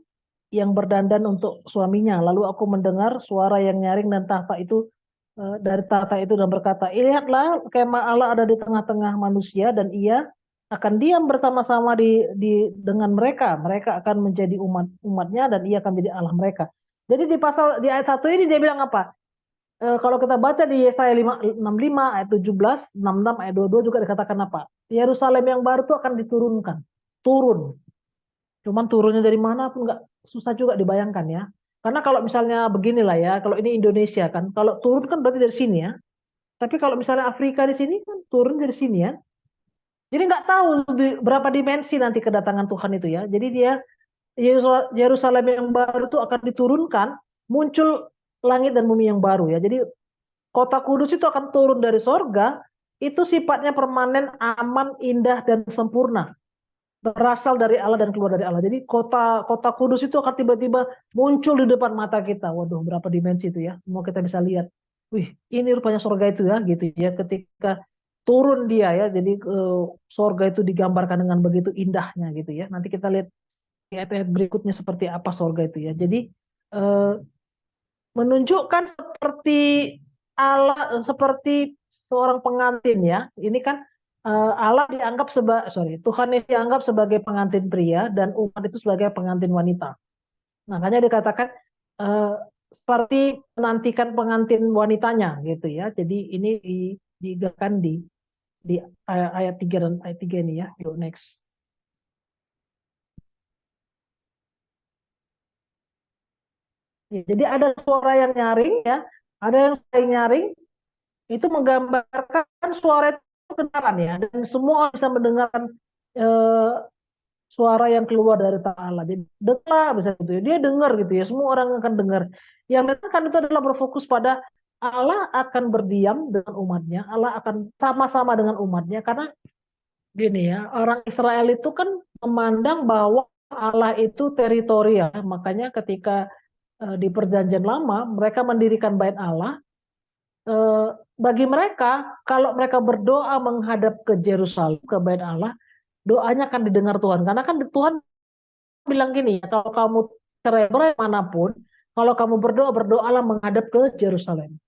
yang berdandan untuk suaminya. Lalu aku mendengar suara yang nyaring dan tahta itu dari tahta itu dan berkata, lihatlah kemah Allah ada di tengah-tengah manusia dan ia akan diam bersama-sama dengan mereka. Mereka akan menjadi umatnya dan ia akan menjadi Allah mereka. Jadi di ayat 1 ini dia bilang apa? Kalau kita baca di Yesaya 65 ayat 17, 66 ayat 22 juga dikatakan apa? Yerusalem yang baru itu akan diturunkan. Turun. Cuman turunnya dari mana pun nggak, susah juga dibayangkan ya. Karena kalau misalnya beginilah ya, kalau ini Indonesia kan, kalau turun kan berarti dari sini ya. Tapi kalau misalnya Afrika di sini kan turun dari sini ya. Jadi nggak tahu berapa dimensi nanti kedatangan Tuhan itu ya. Jadi dia Yerusalem yang baru itu akan diturunkan, muncul langit dan bumi yang baru ya. Jadi kota kudus itu akan turun dari sorga, itu sifatnya permanen, aman, indah, dan sempurna. berasal dari Allah dan keluar dari Allah. Jadi kota kota kudus itu akan tiba-tiba muncul di depan mata kita. Waduh, berapa dimensi itu ya. Semua kita bisa lihat. Wih, ini rupanya surga itu ya, gitu ya. Ketika turun dia ya, jadi surga itu digambarkan dengan begitu indahnya gitu ya. Nanti kita lihat di ayat-ayat berikutnya seperti apa surga itu ya. Jadi eh, menunjukkan seperti Allah, seperti seorang pengantin ya. Ini kan Allah dianggap sebagai, sorry, Tuhan itu dianggap sebagai pengantin pria dan umat itu sebagai pengantin wanita. Makanya dikatakan eh, seperti menantikan pengantin wanitanya gitu ya. Jadi ini digakan di ayat 3 dan ayat 3 ini ya. Yuk next. Ya, jadi ada suara yang nyaring ya, ada yang nyaring itu menggambarkan suara itu kebenaran ya, dan semua orang bisa mendengarkan eh, suara yang keluar dari Ta'ala. Jadi dengar bisa gitu ya, dia dengar gitu ya, semua orang akan dengar. Yang dengarkan itu adalah berfokus pada Allah akan berdiam dengan umatnya, Allah akan sama-sama dengan umatnya, karena gini ya, orang Israel itu kan memandang bahwa Allah itu teritorial, makanya ketika di Perjanjian Lama mereka mendirikan Bait Allah. eh, Bagi mereka, kalau mereka berdoa menghadap ke Yerusalem, ke Bait Allah, doanya akan didengar Tuhan. Karena kan Tuhan bilang gini, ya, kalau kamu cerai manapun, kalau kamu berdoa, berdoalah menghadap ke Yerusalem.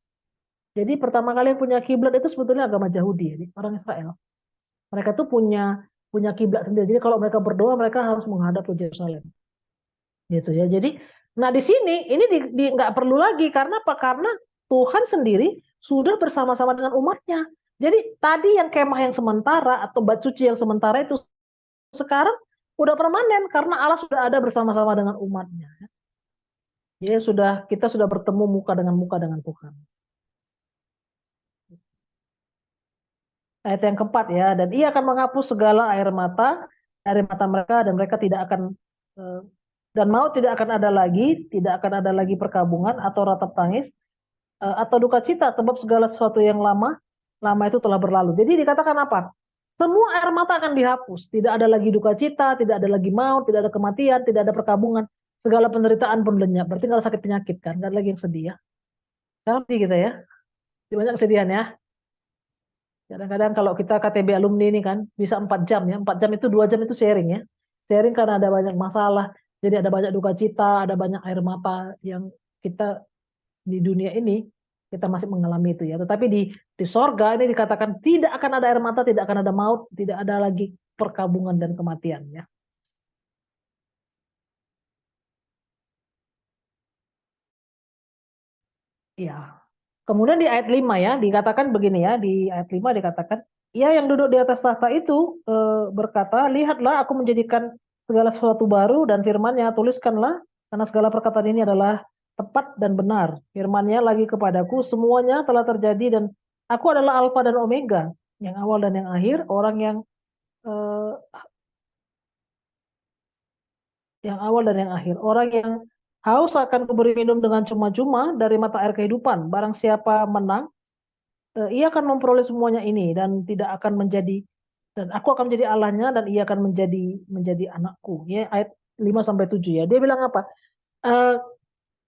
Jadi pertama kali yang punya kiblat itu sebetulnya agama Yahudi, ya, orang Israel. Mereka tuh punya punya kiblat sendiri. Jadi kalau mereka berdoa, mereka harus menghadap ke Yerusalem. Gitu ya. Jadi, nah di sini ini nggak perlu lagi karena apa? Karena Tuhan sendiri sudah bersama-sama dengan umatnya. Jadi tadi yang kemah yang sementara atau bait suci yang sementara itu sekarang udah permanen karena Allah sudah ada bersama-sama dengan umatnya. Ya sudah kita sudah bertemu muka dengan Tuhan. Ayat yang keempat ya, dan ia akan menghapus segala air mata dari mata mereka dan mereka tidak akan eh, dan maut tidak akan ada lagi, tidak akan ada lagi perkabungan atau ratap tangis atau duka cita sebab segala sesuatu yang lama itu telah berlalu. Jadi dikatakan apa? Semua air mata akan dihapus, tidak ada lagi duka cita, tidak ada lagi maut, tidak ada kematian, tidak ada perkabungan, segala penderitaan pun lenyap. Berarti nggak ada sakit penyakit kan, nggak ada lagi yang sedih ya. Sekarang sedih kita ya, banyak kesedihan ya. Kadang-kadang kalau kita KTB alumni ini kan bisa 4 jam ya, 4 jam itu 2 jam itu sharing ya. Sharing karena ada banyak masalah, jadi ada banyak duka cita, ada banyak air mata yang kita di dunia ini kita masih mengalami itu ya. Tetapi di sorga ini dikatakan tidak akan ada air mata, tidak akan ada maut, tidak ada lagi perkabungan dan kematian ya. Iya. Kemudian di ayat 5 ya dikatakan begini ya, di ayat 5 dikatakan, ia yang duduk di atas tahta itu berkata, lihatlah aku menjadikan segala sesuatu baru dan firman-Nya tuliskanlah karena segala perkataan ini adalah tepat dan benar. Firman-Nya lagi kepadaku, semuanya telah terjadi dan aku adalah Alfa dan Omega, yang awal dan yang akhir, orang eh, yang awal dan yang akhir. Orang yang haus akan kuberi minum dengan cuma-cuma dari mata air kehidupan. Barang siapa menang, ia akan memperoleh semuanya ini dan tidak akan menjadi dan aku akan menjadi Allahnya dan ia akan menjadi anakku. Ya, ayat 5 sampai 7 ya. Dia bilang apa? Eh,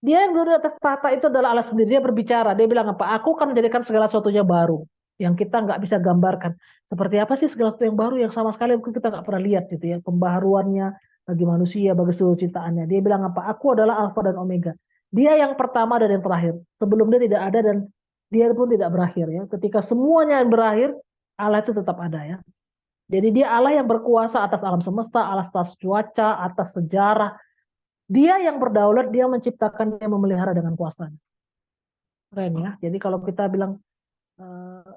Dia yang duduk di atas tahta itu adalah Allah sendiri. Dia berbicara. Dia bilang apa? Aku akan menjadikan segala sesuatunya baru yang kita nggak bisa gambarkan. Seperti apa sih segala sesuatu yang baru yang sama sekali mungkin kita nggak pernah lihat gitu ya. Pembaharuannya bagi manusia, bagi seluruh ciptaannya. Dia bilang apa? Aku adalah Alfa dan Omega. Dia yang pertama dan yang terakhir. Sebelum dia tidak ada dan dia pun tidak berakhir ya. Ketika semuanya yang berakhir, Allah itu tetap ada ya. Jadi dia Allah yang berkuasa atas alam semesta, atas cuaca, atas sejarah. Dia yang berdaulat, dia menciptakan, dia memelihara dengan kuasanya. Keren ya. Jadi kalau kita bilang eh,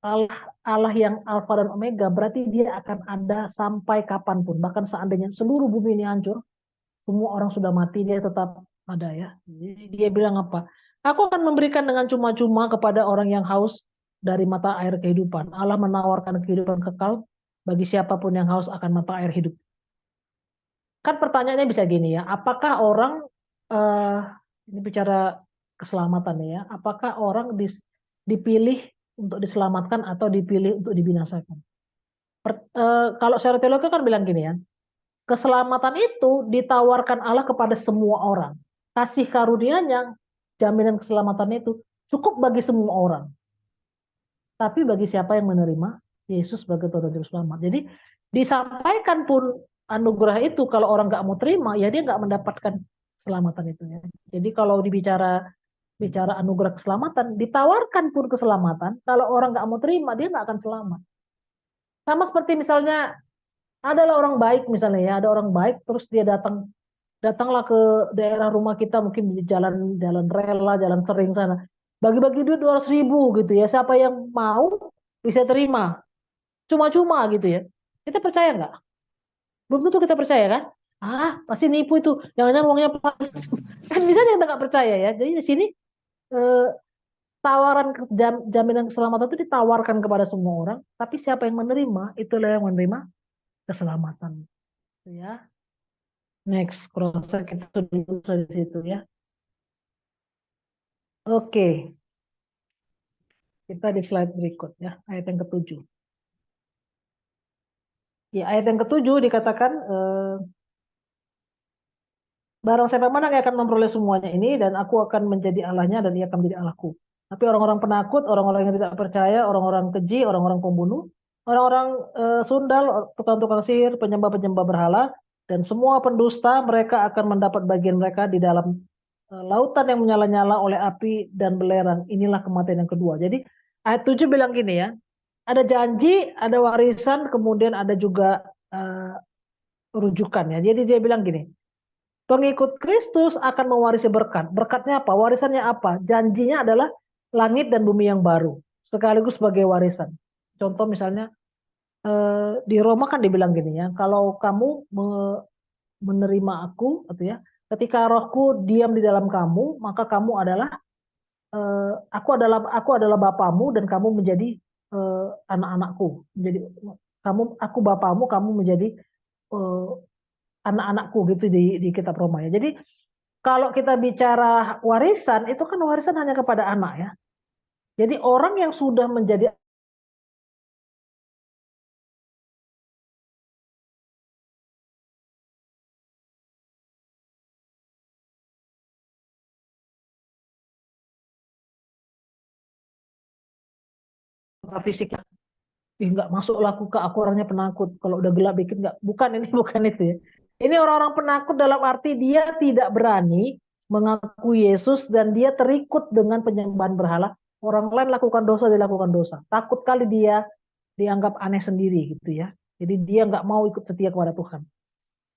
Allah Allah yang Alfa dan Omega, berarti dia akan ada sampai kapanpun. Bahkan seandainya seluruh bumi ini hancur, semua orang sudah mati, dia tetap ada ya. Jadi dia bilang apa? Aku akan memberikan dengan cuma-cuma kepada orang yang haus dari mata air kehidupan. Allah menawarkan kehidupan kekal bagi siapapun yang haus akan mata air hidup. Kan pertanyaannya bisa gini ya, apakah orang eh, ini bicara keselamatan ya, apakah orang dipilih untuk diselamatkan atau dipilih untuk dibinasakan? Kalau secara teologi kan bilang gini ya, keselamatan itu ditawarkan Allah kepada semua orang. Kasih karunia-Nya, jaminan keselamatan itu cukup bagi semua orang. Tapi bagi siapa yang menerima Yesus sebagai Tuhan dan Juru Selamat. Jadi disampaikan pun anugerah itu kalau orang nggak mau terima, ya dia nggak mendapatkan keselamatan itu ya. Jadi kalau bicara anugerah keselamatan, ditawarkan pun keselamatan, kalau orang nggak mau terima, dia nggak akan selamat. Sama seperti misalnya adalah orang baik misalnya ya, ada orang baik terus dia datanglah ke daerah rumah kita mungkin di jalan jalan rela, jalan sering sana. Bagi-bagi duit 200.000 gitu ya. Siapa yang mau bisa terima. Cuma-cuma gitu ya. Kita percaya nggak? Belum tentu kita percaya kan? Ah, pasti nipu itu. Jangan-jangan uangnya palsu. Kan bisa kita nggak percaya ya. Jadi di sini eh, tawaran jaminan keselamatan itu ditawarkan kepada semua orang. Tapi siapa yang menerima, itulah yang menerima keselamatan. Gitu ya. Next, cross kita sudah di situ ya. Oke, kita di slide berikut ya, ayat yang ketujuh. Ya, ayat yang ketujuh dikatakan, barang siapa menang ia akan memperoleh semuanya ini, dan aku akan menjadi Allahnya dan ia akan menjadi Allahku. Tapi orang-orang penakut, orang-orang yang tidak percaya, orang-orang keji, orang-orang pembunuh, orang-orang sundal, tukang-tukang sihir, penyembah-penyembah berhala, dan semua pendusta, mereka akan mendapat bagian mereka di dalam lautan yang menyala-nyala oleh api dan belerang. Inilah kematian yang kedua. Jadi ayat 7 bilang gini ya, ada janji, ada warisan, kemudian ada juga rujukan ya. Jadi dia bilang gini, pengikut Kristus akan mewarisi berkat. Berkatnya apa? Warisannya apa? Janjinya adalah langit dan bumi yang baru, sekaligus sebagai warisan. Contoh misalnya di Roma kan dibilang gini ya, kalau kamu menerima aku, gitu ya, ketika rohku diam di dalam kamu, maka kamu adalah aku adalah bapamu dan kamu menjadi anak-anakku. Menjadi aku bapamu, kamu menjadi eh, anak-anakku gitu di kitab Roma ya. Jadi kalau kita bicara warisan, itu kan warisan hanya kepada anak ya. Jadi orang yang sudah menjadi fisik, nggak masuk laku ke aku orangnya penakut. Kalau udah gelap dikit nggak, bukan ini bukan itu ya. Ini orang-orang penakut dalam arti dia tidak berani mengaku Yesus dan dia terikut dengan penyembahan berhala. Orang lain lakukan dosa, dia lakukan dosa. Takut kali dia dianggap aneh sendiri gitu ya. Jadi dia nggak mau ikut setia kepada Tuhan.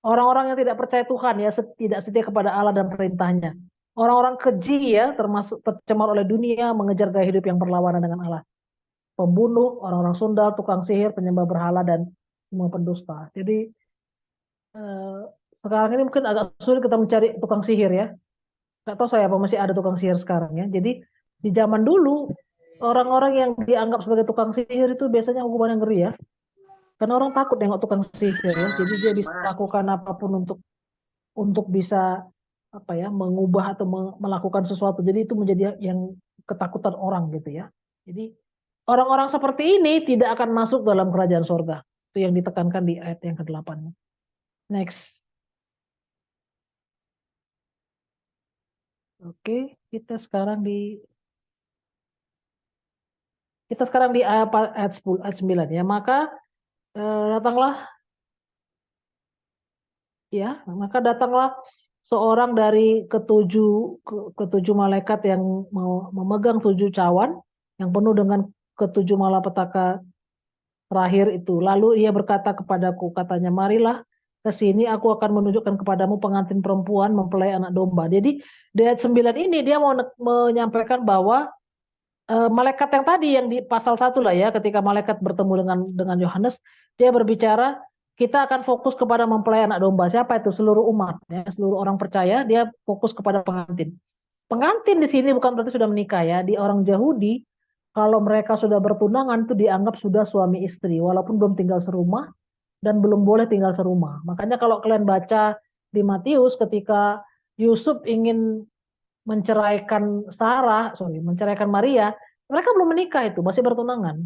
Orang-orang yang tidak percaya Tuhan ya, tidak setia kepada Allah dan perintahnya. Orang-orang keji ya, termasuk tercemar oleh dunia, mengejar gaya hidup yang berlawanan dengan Allah. Pembunuh, orang-orang sundal, tukang sihir, penyembah berhala, dan semua pendusta. Jadi eh, sekarang ini mungkin agak sulit kita mencari tukang sihir ya. Nggak tahu saya apa masih ada tukang sihir sekarang ya. Jadi di zaman dulu orang-orang yang dianggap sebagai tukang sihir itu biasanya hukuman yang ngeri ya. Karena orang takut nengok tukang sihir ya. Jadi dia bisa lakukan apapun untuk bisa apa ya mengubah atau melakukan sesuatu. Jadi itu menjadi yang ketakutan orang gitu ya. Jadi orang-orang seperti ini tidak akan masuk dalam kerajaan sorga. Itu yang ditekankan di ayat yang ke-8. Next. Oke, kita sekarang di ayat 10, ayat 9 ya. Datanglah datanglah seorang dari ketujuh malaikat yang mau memegang tujuh cawan yang penuh dengan ketujuh malapetaka terakhir itu. Lalu ia berkata kepadaku, katanya, marilah ke sini, aku akan menunjukkan kepadamu pengantin perempuan mempelai anak domba. Jadi di ayat 9 ini dia mau menyampaikan bahwa malaikat yang tadi yang di pasal 1 lah ya, ketika malaikat bertemu dengan Yohanes, dia berbicara kita akan fokus kepada mempelai anak domba. Siapa itu? Seluruh umat, ya, seluruh orang percaya. Dia fokus kepada pengantin. Pengantin di sini bukan berarti sudah menikah ya. Di orang Yahudi, kalau mereka sudah bertunangan itu dianggap sudah suami istri, walaupun belum tinggal serumah dan belum boleh tinggal serumah. Makanya kalau kalian baca di Matius ketika Yusuf ingin menceraikan menceraikan Maria, mereka belum menikah itu, masih bertunangan.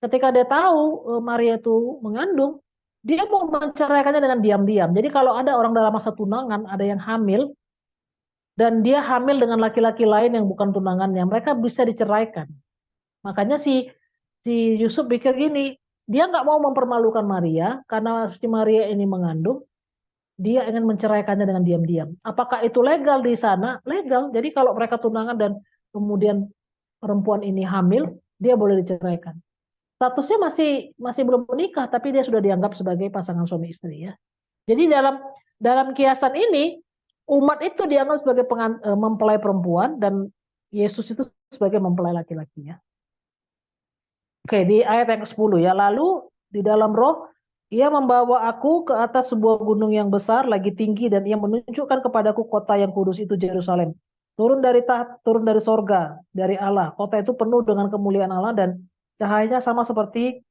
Ketika dia tahu Maria itu mengandung, dia mau menceraikannya dengan diam-diam. Jadi kalau ada orang dalam masa tunangan, ada yang hamil, dan dia hamil dengan laki-laki lain yang bukan tunangannya, mereka bisa diceraikan. Makanya si si Yusuf pikir gini, dia nggak mau mempermalukan Maria karena si Maria ini mengandung, dia ingin menceraikannya dengan diam-diam. Apakah itu legal di sana? Legal. Jadi kalau mereka tunangan dan kemudian perempuan ini hamil, dia boleh diceraikan. Statusnya masih masih belum menikah, tapi dia sudah dianggap sebagai pasangan suami istri ya. Jadi dalam dalam kiasan ini umat itu dianggap sebagai mempelai perempuan dan Yesus itu sebagai mempelai laki-laki ya. Oke, di ayat yang ke-10 ya. Lalu di dalam roh ia membawa aku ke atas sebuah gunung yang besar lagi tinggi dan ia menunjukkan kepadaku kota yang kudus itu Yerusalem. Turun dari sorga, dari Allah. Kota itu penuh dengan kemuliaan Allah dan cahayanya sama seperti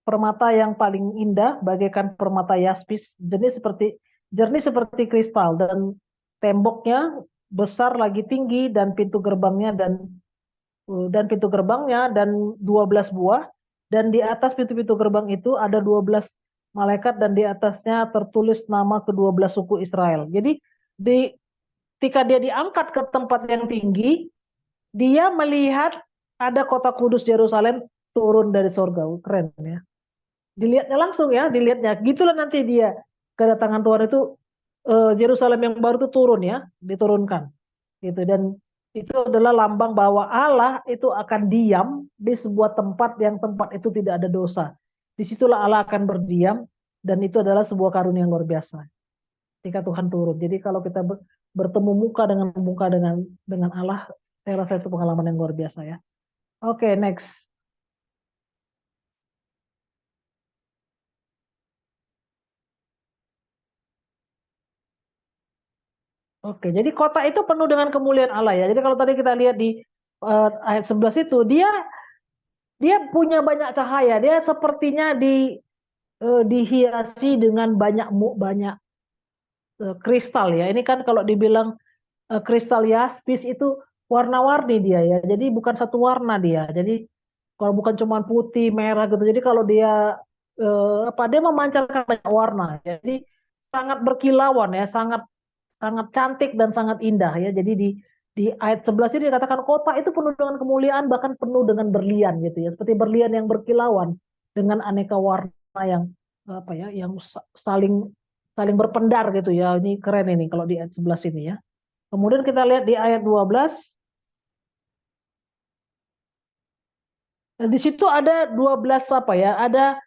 permata yang paling indah, bagaikan permata yaspis, jernih seperti kristal dan temboknya besar lagi tinggi dan pintu gerbangnya dan 12 buah dan di atas pintu-pintu gerbang itu ada 12 malaikat dan di atasnya tertulis nama ke-12 suku Israel. Jadi di ketika dia diangkat ke tempat yang tinggi, dia melihat ada kota kudus Yerusalem turun dari sorga. Keren ya. Dilihatnya langsung ya, dilihatnya. Gitulah nanti dia kedatangan Tuhan itu Yerusalem yang baru itu turun ya, diturunkan. Gitu dan itu adalah lambang bahwa Allah itu akan diam di sebuah tempat yang tempat itu tidak ada dosa. Disitulah Allah akan berdiam dan itu adalah sebuah karunia yang luar biasa ketika Tuhan turun. Jadi kalau kita bertemu muka dengan Allah, saya rasa itu pengalaman yang luar biasa ya. Oke, next. Oke, jadi kota itu penuh dengan kemuliaan Allah ya. Jadi kalau tadi kita lihat di ayat 11 itu, dia dia punya banyak cahaya. Dia sepertinya dihiasi dengan banyak kristal ya. Ini kan kalau dibilang kristal yaspis itu warna-warni dia ya. Jadi bukan satu warna dia. Jadi kalau bukan cuma putih, merah gitu. Jadi kalau dia dia memancarkan banyak warna. Jadi sangat berkilauan ya, sangat sangat cantik dan sangat indah ya. Jadi di ayat 11 ini dikatakan kota itu penuh dengan kemuliaan bahkan penuh dengan berlian gitu ya. Seperti berlian yang berkilauan dengan aneka warna yang yang saling saling berpendar gitu ya. Ini keren ini kalau di ayat 11 ini ya. Kemudian kita lihat di ayat 12. Nah, di situ ada 12 apa ya? Ada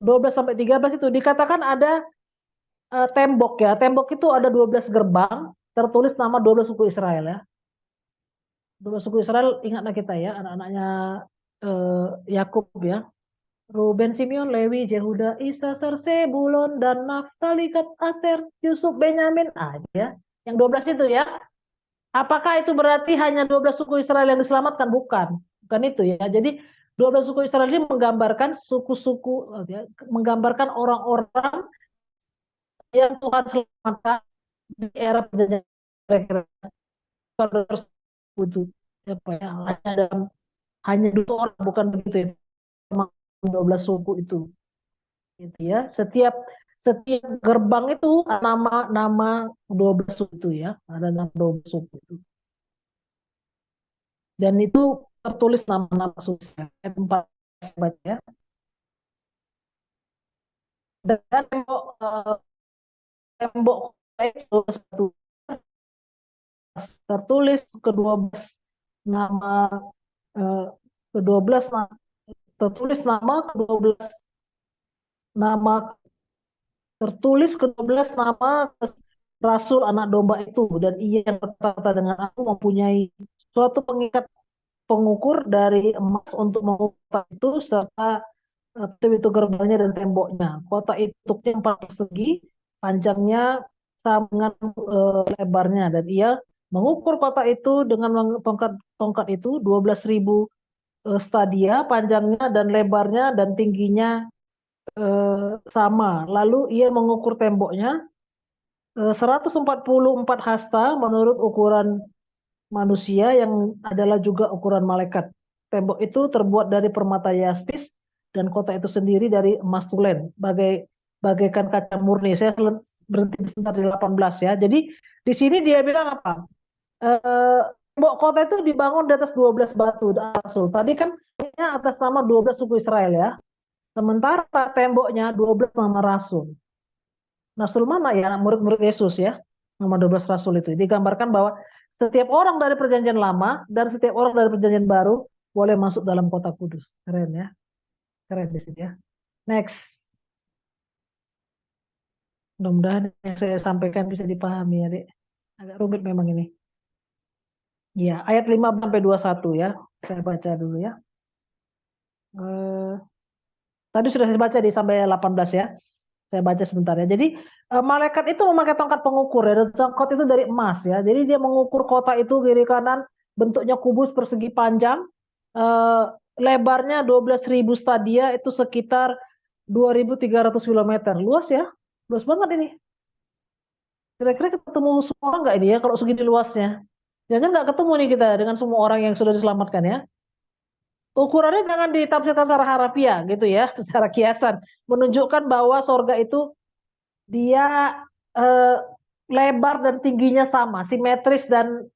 12 sampai 13 itu dikatakan ada tembok ya. Tembok itu ada 12 gerbang, tertulis nama 12 suku Israel ya. 12 suku Israel ingatlah kita ya, anak-anaknya Yakub ya. Ruben, Simeon, Lewi, Yehuda, Isakar, Sebulon, dan Naftali, Gad, Aser, Yusuf, Benyamin. Ya. Yang 12 itu ya. Apakah itu berarti hanya 12 suku Israel yang diselamatkan? Bukan. Bukan itu ya. Jadi 12 suku Israel ini menggambarkan suku-suku, ya, menggambarkan orang-orang yang Tuhan selamatkan di era perjanjian butuh apa ya hanya dua orang bukan begitu ya 12 suku itu gitu ya setiap setiap gerbang itu nama 12 suku itu ya ada nama 12 suku itu dan itu tertulis nama-nama suku tempat ya dan tembok itu tertulis ke-12 nama eh, ke-12 tertulis nama ke-12 nama tertulis ke-12 nama Rasul anak domba itu dan ia yang berkata dengan aku mempunyai suatu pengikat pengukur dari emas untuk mengukur itu serta itu gerbangnya dan temboknya. Kota itu yang empat persegi, panjangnya sama dengan lebarnya dan ia mengukur kota itu dengan tongkat itu 12.000 stadia panjangnya dan lebarnya dan tingginya sama. Lalu ia mengukur temboknya 144 hasta menurut ukuran manusia yang adalah juga ukuran malaikat. Tembok itu terbuat dari permata yaspis dan kota itu sendiri dari emas tulen, bagaikan kaca murni. Saya berhenti sebentar di 18 ya. Jadi di sini dia bilang apa? Tembok kota itu dibangun di atas 12 batu. Rasul. Tadi kan atas nama 12 suku Israel ya. Sementara temboknya 12 nama rasul. Rasul mana ya? Murid-murid Yesus ya. Nama 12 rasul itu. Digambarkan bahwa setiap orang dari perjanjian lama dan setiap orang dari perjanjian baru boleh masuk dalam kota kudus. Keren ya. Keren di sini ya. Next. Mudah-mudahan yang saya sampaikan bisa dipahami ya, Dek. Agak rumit memang ini. Ya, ayat 5 sampai 21 ya. Saya baca dulu ya. Eh, Tadi sudah saya baca di sampai 18 ya. Saya baca sebentar ya. Jadi malaikat itu memakai tongkat pengukur ya. Dan tongkat itu dari emas ya. Jadi dia mengukur kota itu kiri kanan, bentuknya kubus persegi panjang. Eh, Lebarnya 12.000 stadia, itu sekitar 2.300 kilometer. Luas ya. Luas banget ini. Kira-kira ketemu semua orang nggak ini ya kalau segini luasnya? Jangan nggak ketemu nih kita dengan semua orang yang sudah diselamatkan ya. Ukurannya jangan ditafsirkan secara harafiah gitu ya, secara kiasan. Menunjukkan bahwa sorga itu dia eh, lebar dan tingginya sama, simetris dan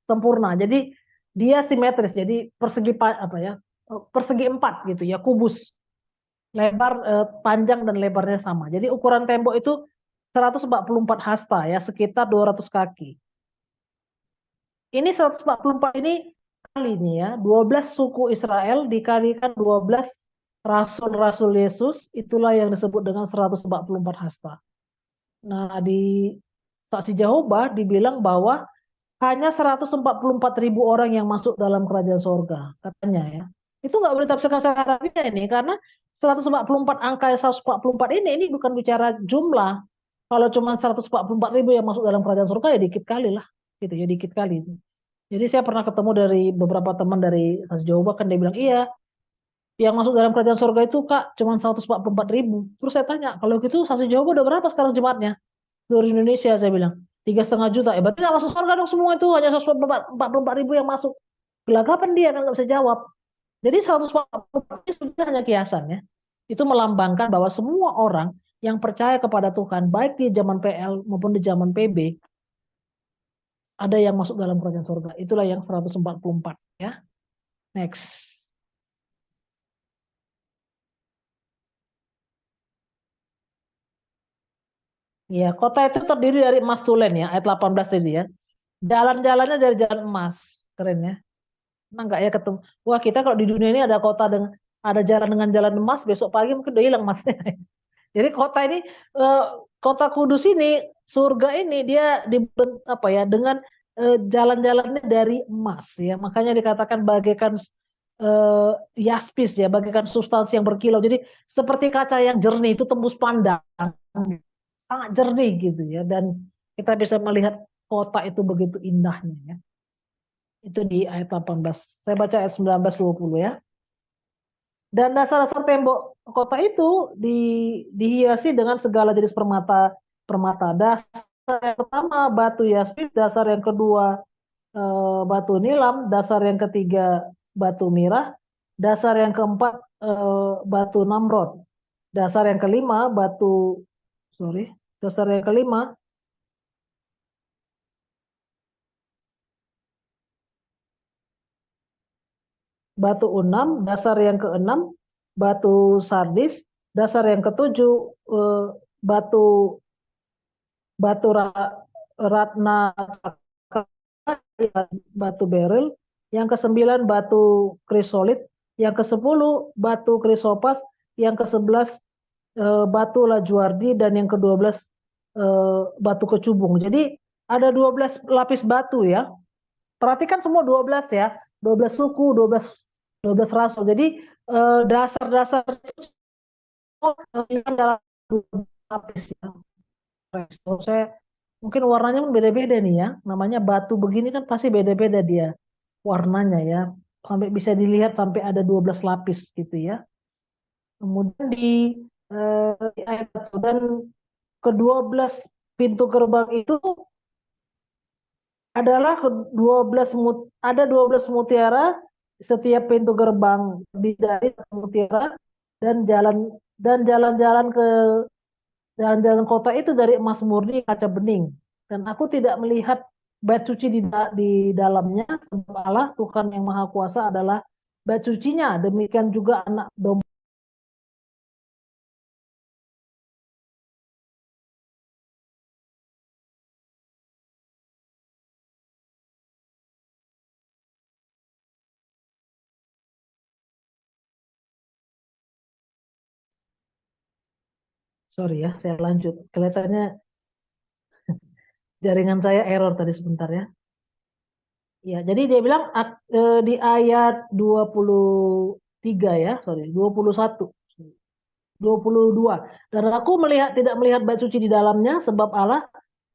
sempurna. Jadi dia simetris, jadi persegi apa ya, persegi empat gitu ya, kubus, lebar, panjang dan lebarnya sama. Jadi ukuran tembok itu 144 hasta ya, sekitar 200 kaki. Ini 144 ini kali nih ya, 12 suku Israel dikalikan 12 rasul-rasul Yesus, itulah yang disebut dengan 144 hasta. Nah, di Saksi Jehovah dibilang bahwa hanya 144.000 orang yang masuk dalam kerajaan sorga, katanya ya. Itu nggak boleh tafsirkan secara harfiah ini, karena 144 angka 144 ini bukan bicara jumlah. Kalau cuma 144.000 yang masuk dalam kerajaan surga ya dikit kali lah, gitu ya, dikit kali. Jadi saya pernah ketemu dari beberapa teman dari Saksi Jehovah, kan dia bilang iya, yang masuk dalam kerajaan surga itu Kak cuma 144.000. Terus saya tanya, kalau gitu Saksi Jehovah udah berapa sekarang jemaatnya? Seluruh Indonesia, saya bilang 3,5 juta. Berarti nggak masuk surga dong semua, itu hanya 144.000 yang masuk. Gelagapan dia kan nggak bisa jawab. Jadi 144 itu sebenarnya hanya kiasan ya. Itu melambangkan bahwa semua orang yang percaya kepada Tuhan, baik di zaman PL maupun di zaman PB, ada yang masuk dalam kerajaan surga. Itulah yang 144 ya. Next. Ya, kota itu terdiri dari emas tulen ya, ayat 18 tadi ya. Jalan-jalannya dari jalan emas. Keren ya. Emang nggak ya ketemu? Wah, kita kalau di dunia ini ada kota dengan ada jalan dengan jalan emas, besok pagi mungkin udah hilang emasnya. Jadi kota ini, eh, kota Kudus ini, surga ini dia apa ya, dengan jalan-jalannya dari emas ya. Makanya dikatakan bagaikan yaspis ya, bagaikan substansi yang berkilau. Jadi seperti kaca yang jernih itu tembus pandang, sangat jernih gitu ya. Dan kita bisa melihat kota itu begitu indahnya ya. Itu di ayat 18. Saya baca ayat 19 20 ya. Dan dasar-dasar tembok kota itu dihiasi dengan segala jenis permata permata. Dasar yang pertama batu yaspis, dasar yang kedua batu nilam, dasar yang ketiga batu mirah, dasar yang keempat batu namrod, dasar yang kelima sorry, dasar yang kelima batu unam, dasar yang keenam batu sardis, dasar yang ketujuh batu batu ratna, batu beril, yang kesembilan batu krisolit, yang kesepuluh batu krisopas, yang kesebelas batu lajuardi, dan yang ke-12 batu kecubung. Jadi ada 12 lapis batu ya. Perhatikan semua 12 ya. 12 suku, 12 rasul. Jadi dasar-dasar itu dalam lapis ya. Kalau saya mungkin warnanya pun beda-beda nih ya. Namanya batu begini kan pasti beda-beda dia warnanya ya. Sampai bisa dilihat sampai ada 12 lapis gitu ya. Kemudian di ayat 1, dan ke-12 pintu gerbang itu adalah 12 ada 12 mutiara setiap pintu gerbang bidadari atau mutiara dan jalan-jalan ke jalan-jalan kota itu dari emas murni kaca bening. Dan aku tidak melihat bait suci di dalamnya, sebab Allah Tuhan yang Maha Kuasa adalah bait sucinya. Demikian juga anak domba. Sorry ya, saya lanjut. Kelihatannya jaringan saya error tadi sebentar ya. Ya, jadi dia bilang di ayat 23 ya, sorry, 21. 22. Dan aku tidak melihat bait suci di dalamnya sebab Allah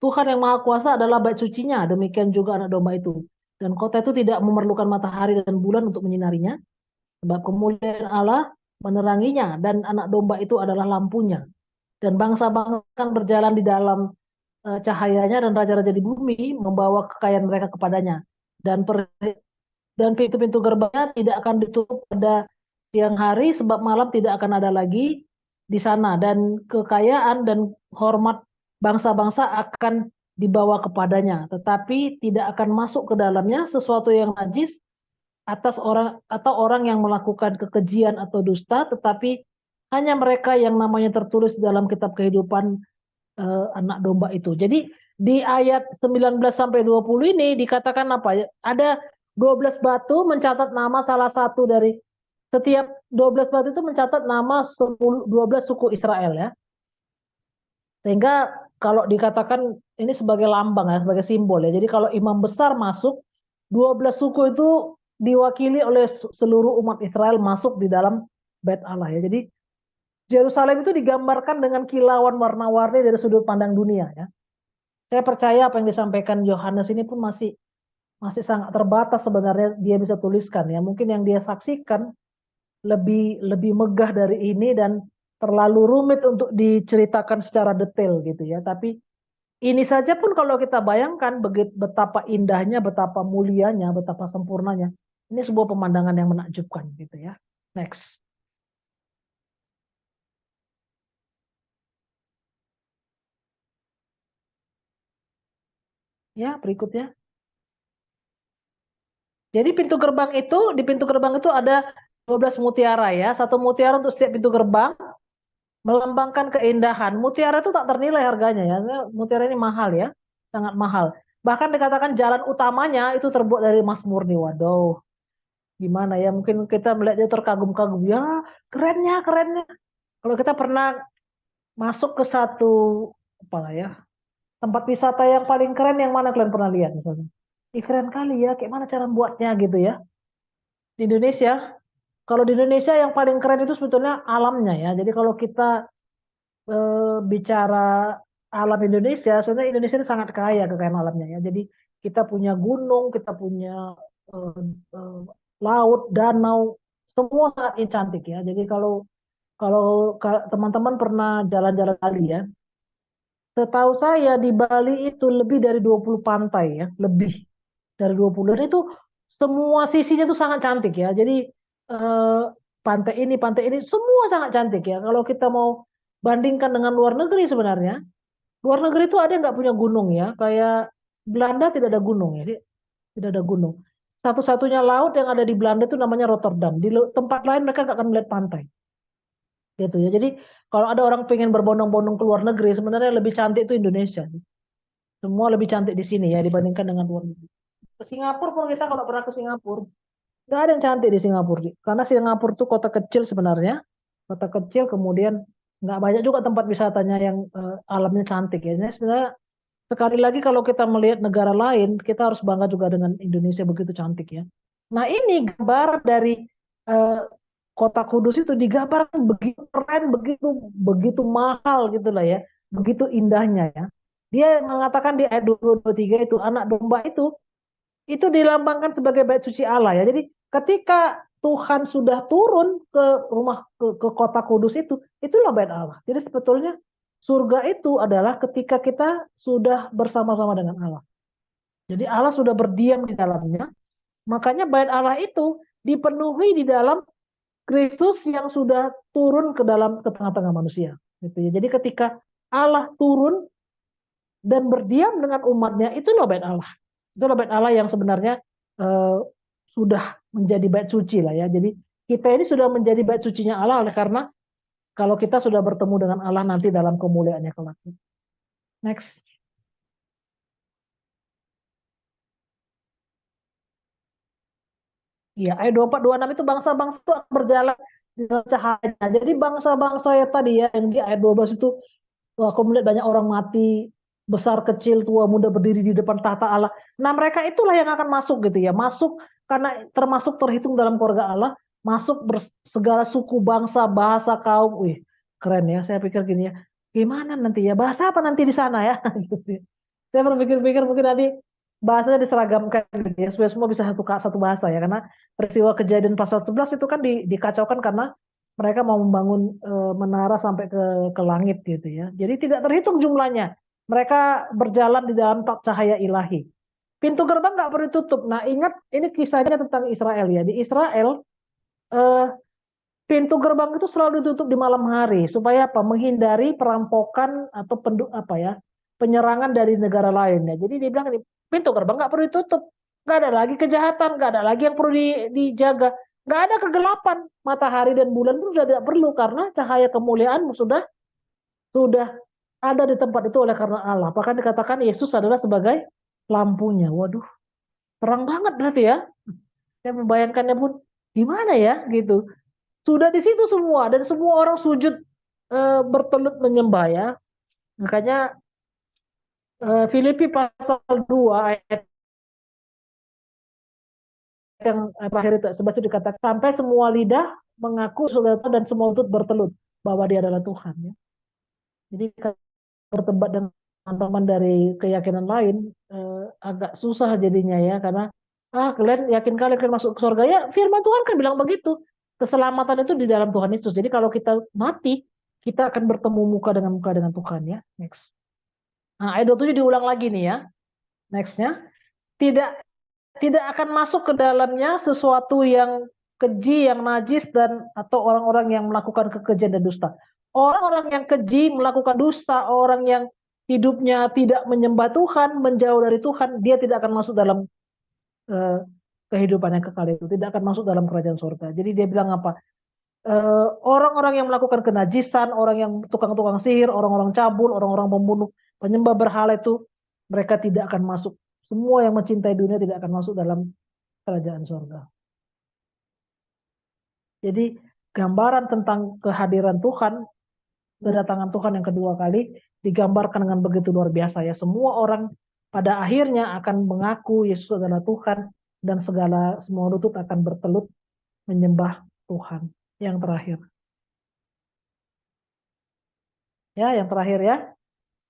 Tuhan yang Maha Kuasa adalah bait sucinya. Demikian juga anak domba itu. Dan kota itu tidak memerlukan matahari dan bulan untuk menyinarinya sebab kemuliaan Allah meneranginya dan anak domba itu adalah lampunya. Dan bangsa-bangsa akan berjalan di dalam cahayanya dan raja-raja di bumi membawa kekayaan mereka kepadanya. Dan dan pintu-pintu gerbangnya tidak akan ditutup pada siang hari sebab malam tidak akan ada lagi di sana dan kekayaan dan hormat bangsa-bangsa akan dibawa kepadanya tetapi tidak akan masuk ke dalamnya sesuatu yang najis atas orang atau orang yang melakukan kekejian atau dusta tetapi hanya mereka yang namanya tertulis dalam kitab kehidupan anak domba itu. Jadi di ayat 19 sampai 20 ini dikatakan apa ya? Ada 12 batu mencatat nama salah satu dari setiap 12 batu itu mencatat nama 12 suku Israel ya. Sehingga kalau dikatakan ini sebagai lambang ya, sebagai simbol ya. Jadi kalau imam besar masuk, 12 suku itu diwakili oleh seluruh umat Israel masuk di dalam Bait Allah ya. Jadi Yerusalem itu digambarkan dengan kilauan warna-warni dari sudut pandang dunia ya. Saya percaya apa yang disampaikan Yohanes ini pun masih masih sangat terbatas sebenarnya dia bisa tuliskan ya. Mungkin yang dia saksikan lebih lebih megah dari ini dan terlalu rumit untuk diceritakan secara detail gitu ya. Tapi ini saja pun kalau kita bayangkan betapa indahnya, betapa mulianya, betapa sempurnanya. Ini sebuah pemandangan yang menakjubkan gitu ya. Next. Ya, berikutnya. Jadi di pintu gerbang itu ada 12 mutiara ya. Satu mutiara untuk setiap pintu gerbang melambangkan keindahan. Mutiara itu tak ternilai harganya ya. Mutiara ini mahal ya, sangat mahal. Bahkan dikatakan jalan utamanya itu terbuat dari emas murni. Waduh, gimana ya? Mungkin kita melihat dia terkagum-kagum. Ya, kerennya, kerennya. Kalau kita pernah masuk ke satu apa lah ya, tempat wisata yang paling keren yang mana kalian pernah lihat misalnya? Ih, keren kali ya, kayak mana cara buatnya gitu ya. Di Indonesia, kalau di Indonesia yang paling keren itu sebetulnya alamnya ya. Jadi kalau kita bicara alam Indonesia, sebenarnya Indonesia itu sangat kaya kekayaan alamnya ya. Jadi kita punya gunung, kita punya eh, eh, laut, danau, semua sangat cantik ya. Jadi kalau kalau teman-teman pernah jalan-jalan Bali ya, setahu saya di Bali itu lebih dari 20 pantai ya, lebih dari 20. Dan itu semua sisinya itu sangat cantik ya. Jadi eh, pantai ini semua sangat cantik ya. Kalau kita mau bandingkan dengan luar negeri sebenarnya, luar negeri itu ada yang nggak punya gunung ya. Kayak Belanda tidak ada gunung ya, tidak ada gunung. Satu-satunya laut yang ada di Belanda itu namanya Rotterdam. Di tempat lain mereka nggak akan melihat pantai gitu ya. Jadi kalau ada orang pengen berbondong-bondong ke luar negeri, sebenarnya lebih cantik itu Indonesia. Semua lebih cantik di sini ya dibandingkan dengan luar negeri. Ke Singapura pun kita kalau pernah ke Singapura, nggak ada yang cantik di Singapura. Karena Singapura itu kota kecil sebenarnya. Kota kecil kemudian nggak banyak juga tempat wisatanya yang alamnya cantik ya. Jadi sebenarnya sekali lagi kalau kita melihat negara lain, kita harus bangga juga dengan Indonesia begitu cantik ya. Nah ini gambar dari eh, kota Kudus itu digambarkan begitu keren, begitu begitu mahal gitu lah ya, begitu indahnya ya. Dia mengatakan di ayat 23 itu anak domba itu dilambangkan sebagai bait suci Allah ya. Jadi ketika Tuhan sudah turun ke ke kota Kudus itulah bait Allah. Jadi sebetulnya surga itu adalah ketika kita sudah bersama-sama dengan Allah. Jadi Allah sudah berdiam di dalamnya. Makanya bait Allah itu dipenuhi di dalam Kristus yang sudah turun ke tengah-tengah manusia. Gitu ya. Jadi ketika Allah turun dan berdiam dengan umatnya, itu loh bait Allah. Itu loh bait Allah yang sebenarnya eh, sudah menjadi bait suci lah ya. Jadi kita ini sudah menjadi bait sucinya Allah oleh karena kalau kita sudah bertemu dengan Allah nanti dalam kemuliaannya kelak. Next. Iya, ayat 24, 26 itu bangsa-bangsa itu akan berjalan di dalam cahayanya. Jadi bangsa-bangsa ya tadi ya, yang di ayat 12 itu, wah, aku melihat banyak orang mati, besar kecil, tua muda berdiri di depan tahta Allah. Nah mereka itulah yang akan masuk gitu ya, masuk karena termasuk terhitung dalam keluarga Allah, masuk segala suku, bangsa, bahasa, kaum. Wih, keren ya, saya pikir gini ya, gimana nanti ya, bahasa apa nanti di sana ya? Gitu ya. Saya berpikir-pikir mungkin nanti bahasanya diseragamkan gitu ya, supaya semua bisa satu bahasa ya, karena peristiwa kejadian pasal 11 itu kan dikacaukan karena mereka mau membangun menara sampai ke langit gitu ya. Jadi tidak terhitung jumlahnya. Mereka berjalan di dalam cahaya ilahi. Pintu gerbang nggak perlu ditutup. Nah ingat ini kisahnya tentang Israel ya. Di Israel eh, pintu gerbang itu selalu ditutup di malam hari supaya apa? Menghindari perampokan atau apa ya, penyerangan dari negara lainnya. Jadi dia bilang ini pintu gerbang nggak perlu ditutup, nggak ada lagi kejahatan, nggak ada lagi yang perlu dijaga, nggak ada kegelapan, matahari dan bulan pun sudah tidak perlu karena cahaya kemuliaan sudah ada di tempat itu oleh karena Allah. Bahkan dikatakan Yesus adalah sebagai lampunya. Waduh, terang banget berarti ya. Saya membayangkannya pun gimana ya gitu. Sudah di situ semua dan semua orang sujud bertelut menyembah ya. Makanya Filipi pasal 2 ayat yang terakhir itu sebab itu dikatakan sampai semua lidah mengaku saudara dan semua lutut bertelut bahwa dia adalah Tuhan ya. Jadi kalau berdebat dengan teman-teman dari keyakinan lain agak susah jadinya ya karena kalian yakin kalian masuk ke surga ya, firman Tuhan kan bilang begitu. Keselamatan itu di dalam Tuhan Yesus. Jadi kalau kita mati, kita akan bertemu muka dengan Tuhan ya. Next. Nah, ayat 27 diulang lagi nih ya. Nextnya, tidak tidak akan masuk ke dalamnya sesuatu yang keji, yang najis dan atau orang-orang yang melakukan kekejian dan dusta. Orang-orang yang keji, melakukan dusta, orang yang hidupnya tidak menyembah Tuhan, menjauh dari Tuhan, dia tidak akan masuk dalam eh, kehidupan yang kekal itu, tidak akan masuk dalam kerajaan surga. Jadi dia bilang apa? Orang-orang yang melakukan kenajisan, orang yang tukang-tukang sihir, orang-orang cabul, orang-orang pembunuh, penyembah berhala itu, mereka tidak akan masuk. Semua yang mencintai dunia tidak akan masuk dalam kerajaan surga. Jadi gambaran tentang kehadiran Tuhan, kedatangan Tuhan yang kedua kali digambarkan dengan begitu luar biasa ya. Semua orang pada akhirnya akan mengaku Yesus adalah Tuhan dan semua lutut akan bertelut menyembah Tuhan. Yang terakhir. Ya, yang terakhir ya.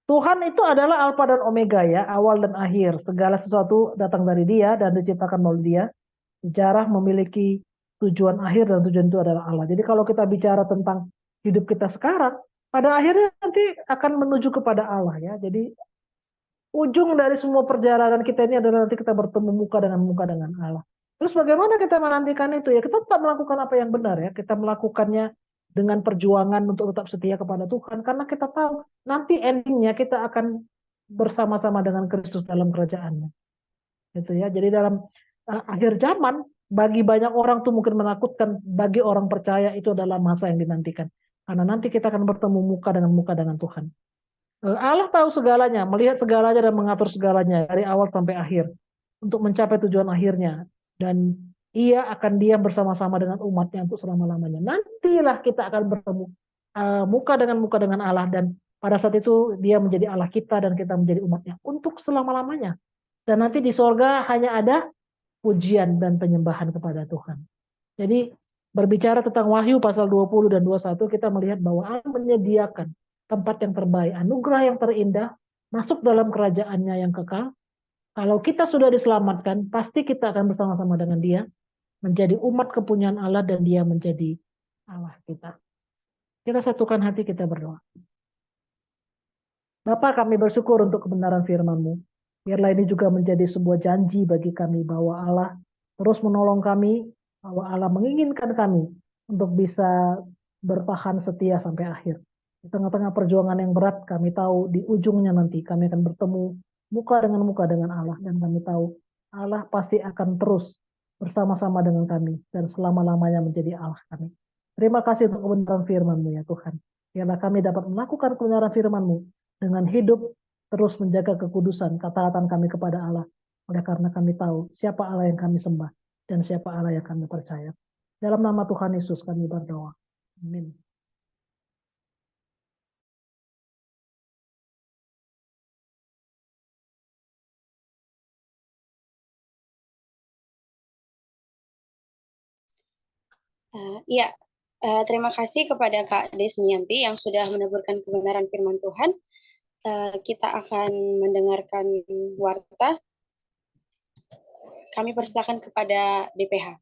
Tuhan itu adalah Alfa dan Omega ya, awal dan akhir. Segala sesuatu datang dari Dia dan diciptakan melalui Dia. Sejarah memiliki tujuan akhir dan tujuan itu adalah Allah. Jadi kalau kita bicara tentang hidup kita sekarang, pada akhirnya nanti akan menuju kepada Allah ya. Jadi ujung dari semua perjalanan kita ini adalah nanti kita bertemu muka dengan Allah. Terus bagaimana kita menantikan itu ya? Kita tetap melakukan apa yang benar ya. Kita melakukannya dengan perjuangan untuk tetap setia kepada Tuhan. Karena kita tahu nanti endingnya kita akan bersama-sama dengan Kristus dalam kerajaannya. Gitu ya. Jadi dalam akhir zaman, bagi banyak orang tuh mungkin menakutkan, bagi orang percaya itu adalah masa yang dinantikan. Karena nanti kita akan bertemu muka dengan Tuhan. Allah tahu segalanya, melihat segalanya dan mengatur segalanya dari awal sampai akhir untuk mencapai tujuan akhirnya. Dan ia akan diam bersama-sama dengan umatnya untuk selama-lamanya. Nantilah kita akan bertemu muka dengan Allah dan pada saat itu dia menjadi Allah kita dan kita menjadi umatnya untuk selama-lamanya. Dan nanti di sorga hanya ada pujian dan penyembahan kepada Tuhan. Jadi berbicara tentang Wahyu pasal 20 dan 21 kita melihat bahwa Allah menyediakan tempat yang terbaik, anugerah yang terindah, masuk dalam kerajaannya yang kekal. Kalau kita sudah diselamatkan, pasti kita akan bersama-sama dengan Dia, menjadi umat kepunyaan Allah dan Dia menjadi Allah kita. Kita satukan hati, kita berdoa. Bapa, kami bersyukur untuk kebenaran firman-Mu. Biarlah ini juga menjadi sebuah janji bagi kami bahwa Allah terus menolong kami, bahwa Allah menginginkan kami untuk bisa bertahan setia sampai akhir. Di tengah-tengah perjuangan yang berat, kami tahu di ujungnya nanti kami akan bertemu muka dengan Allah, dan kami tahu Allah pasti akan terus bersama-sama dengan kami dan selama-lamanya menjadi Allah kami. Terima kasih untuk kebenaran firman-Mu ya Tuhan. Biarlah kami dapat melakukan kebenaran firman-Mu dengan hidup terus menjaga kekudusan, ketaatan kami kepada Allah. Oleh karena kami tahu siapa Allah yang kami sembah dan siapa Allah yang kami percaya. Dalam nama Tuhan Yesus kami berdoa. Amin. Ya, terima kasih kepada Kak Desmianti yang sudah meneburkan kebenaran firman Tuhan. Kita akan mendengarkan warta. Kami persilakan kepada BPH.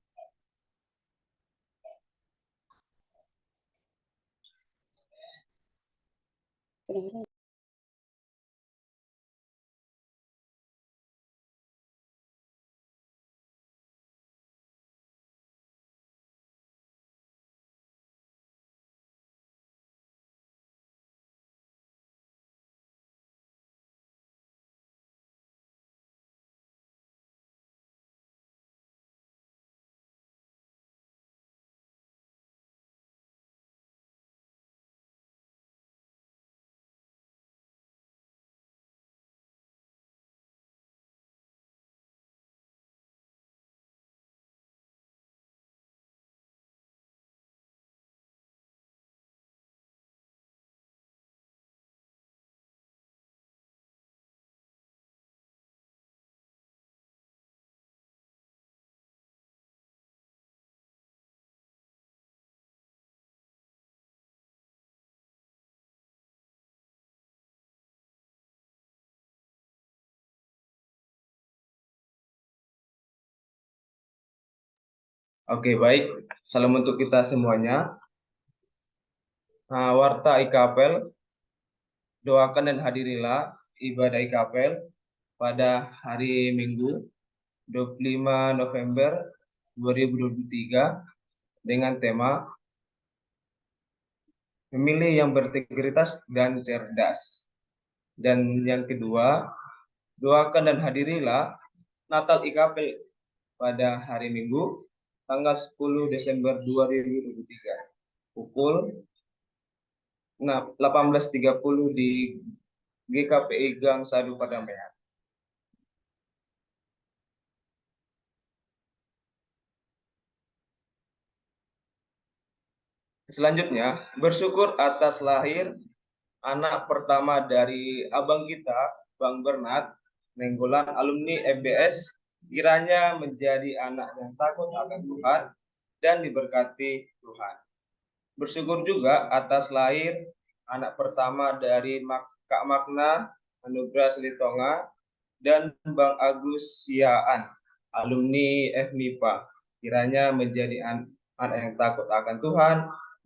Oke, baik. Salam untuk kita semuanya. Warta IKAPEL, doakan dan hadirilah ibadah IKAPEL pada hari Minggu 25 November 2023 dengan tema memilih yang berintegritas dan cerdas. Dan yang kedua, doakan dan hadirilah Natal IKAPEL pada hari Minggu tanggal 10 Desember 2023 pukul 18.30 di GKPI Gang Sadu Padamea. Selanjutnya, bersyukur atas lahir anak pertama dari abang kita, Bang Bernard Nenggolan, alumni FBS, kiranya menjadi anak yang takut akan Tuhan dan diberkati Tuhan. Bersyukur juga atas lahir anak pertama dari Kak Makna Anugrah Selitonga dan Bang Agus Siaan, alumni FMIPA, kiranya menjadi anak yang takut akan Tuhan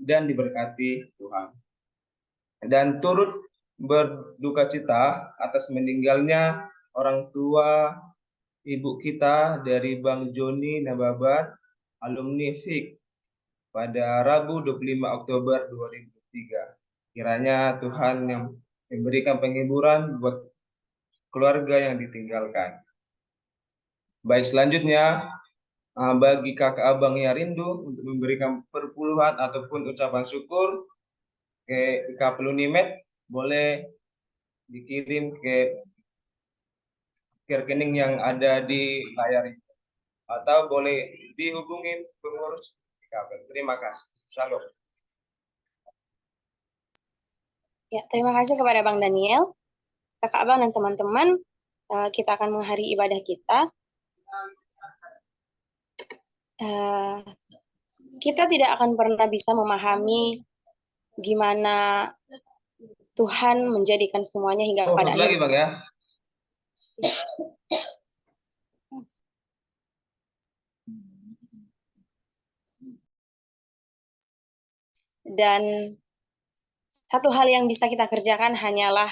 dan diberkati Tuhan. Dan turut berduka cita atas meninggalnya orang tua ibu kita dari Bang Joni Nababat, alumni FIK, pada Rabu 25 Oktober 2003. Kiranya Tuhan yang memberikan penghiburan buat keluarga yang ditinggalkan. Baik, selanjutnya bagi kakak abang yang rindu untuk memberikan perpuluhan ataupun ucapan syukur ke IKAPEL Unimed, boleh dikirim ke rekening yang ada di layar ini, atau boleh dihubungi pengurus IKAPEL. Terima kasih. Shalom. Ya, terima kasih kepada Bang Daniel, kakak abang dan teman-teman. Kita akan mengakhiri ibadah kita. Kita tidak akan pernah bisa memahami gimana Tuhan menjadikan semuanya hingga pada lagi, Bang, ya. Dan satu hal yang bisa kita kerjakan hanyalah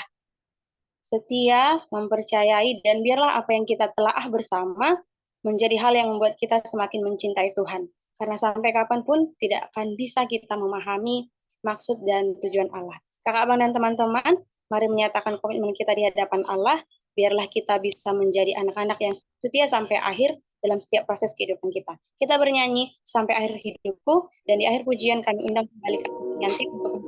setia, mempercayai, dan biarlah apa yang kita telaah bersama menjadi hal yang membuat kita semakin mencintai Tuhan. Karena sampai kapanpun tidak akan bisa kita memahami maksud dan tujuan Allah. Kakak Abang dan teman-teman, mari menyatakan komitmen kita di hadapan Allah, biarlah kita bisa menjadi anak-anak yang setia sampai akhir dalam setiap proses kehidupan kita. Kita bernyanyi sampai akhir hidupku, dan di akhir pujian kami undang kembali Kak Yanti untuk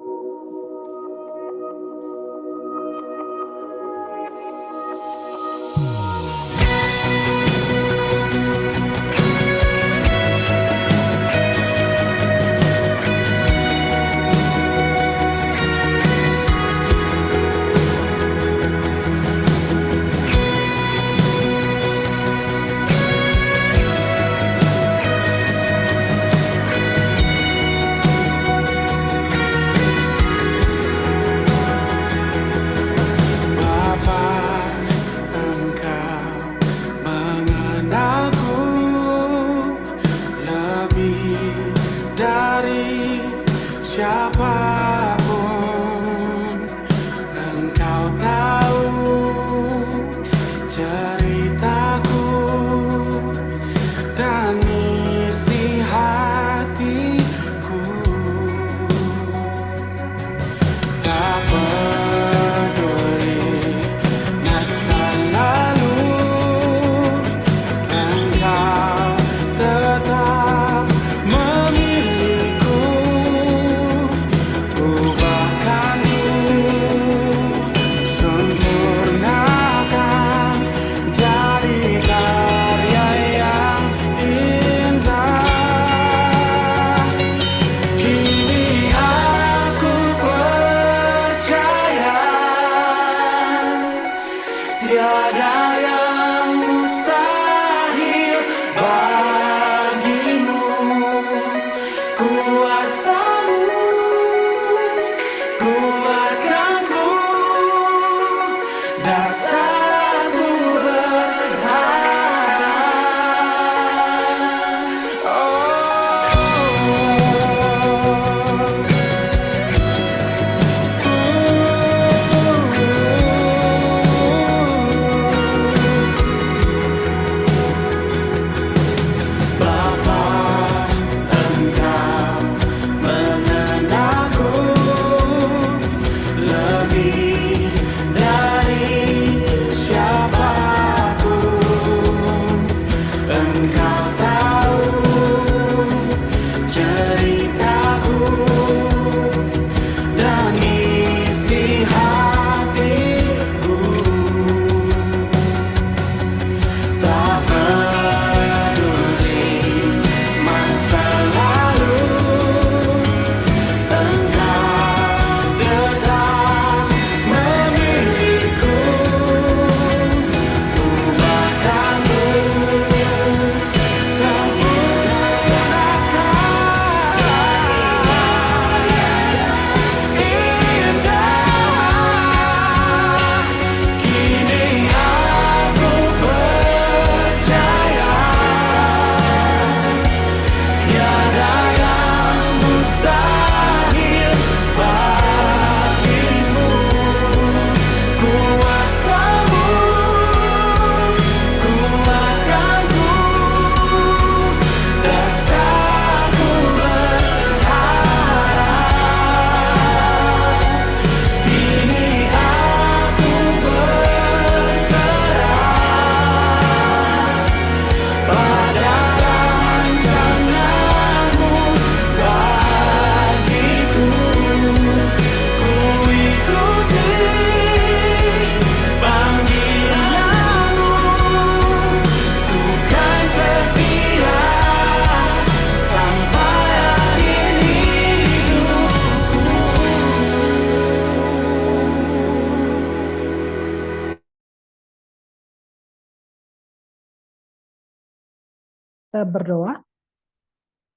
Kita berdoa.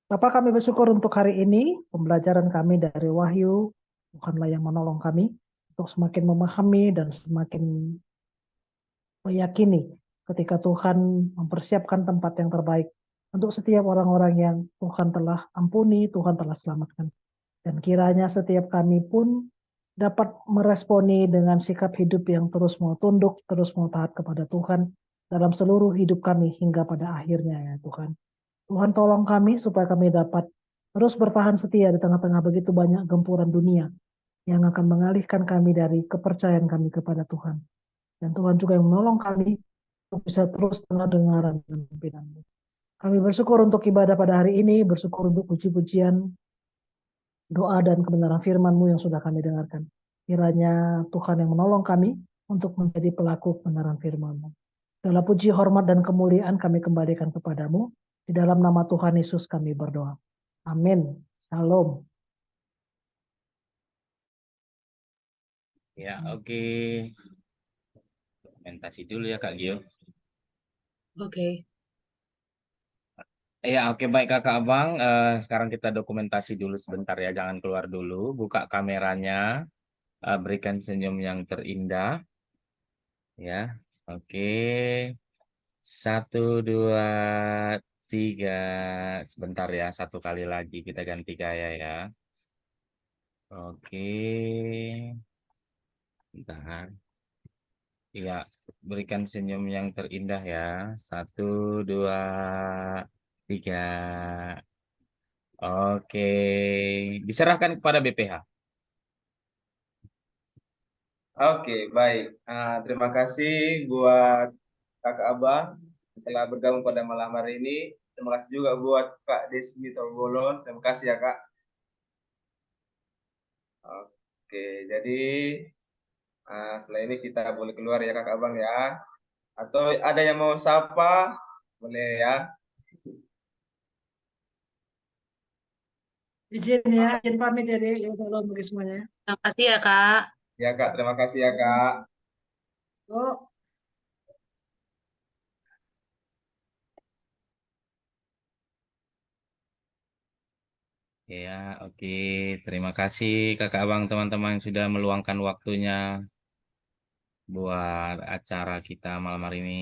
Bapak, kami bersyukur untuk hari ini, pembelajaran kami dari Wahyu, Tuhanlah yang menolong kami untuk semakin memahami dan semakin meyakini ketika Tuhan mempersiapkan tempat yang terbaik untuk setiap orang-orang yang Tuhan telah ampuni, Tuhan telah selamatkan. Dan kiranya setiap kami pun dapat meresponi dengan sikap hidup yang terus mau tunduk, terus mau taat kepada Tuhan dalam seluruh hidup kami hingga pada akhirnya ya Tuhan. Tuhan tolong kami supaya kami dapat terus bertahan setia di tengah-tengah begitu banyak gempuran dunia yang akan mengalihkan kami dari kepercayaan kami kepada Tuhan. Dan Tuhan juga yang menolong kami untuk bisa terus dengar-dengaran dengan pimpinan-Mu. Kami bersyukur untuk ibadah pada hari ini, bersyukur untuk puji-pujian, doa dan kebenaran firman-Mu yang sudah kami dengarkan. Kiranya Tuhan yang menolong kami untuk menjadi pelaku kebenaran firman-Mu. Segala puji, hormat, dan kemuliaan kami kembalikan kepadamu. Di dalam nama Tuhan Yesus kami berdoa. Amin. Shalom. Ya, oke. Dokumentasi dulu ya Kak Gio. Oke. Ya, oke baik Kakak Abang. Sekarang kita dokumentasi dulu sebentar ya, jangan keluar dulu. Buka kameranya, berikan senyum yang terindah. Ya, oke. 1, 2, 3. Sebentar ya, satu kali lagi kita ganti gaya ya. Oke. Bentar. Iya, berikan senyum yang terindah ya. 1, 2, 3. Oke, diserahkan kepada BPH. Oke, baik. Terima kasih buat Kakak Abang telah bergabung pada malam hari ini. Terima kasih juga buat Kak Desmi Tolbolon. Terima kasih ya Kak. Oke, jadi setelah ini kita boleh keluar ya Kakak Abang ya. Atau ada yang mau sapa? Boleh ya. Izin ya, izin pamit ya, Dek. Ya udah, bagi semuanya. Terima kasih ya, Kak. Ya Kak, terima kasih ya Kak. Oh. Ya, oke. Terima kasih Kakak Abang teman-teman yang sudah meluangkan waktunya buat acara kita malam hari ini.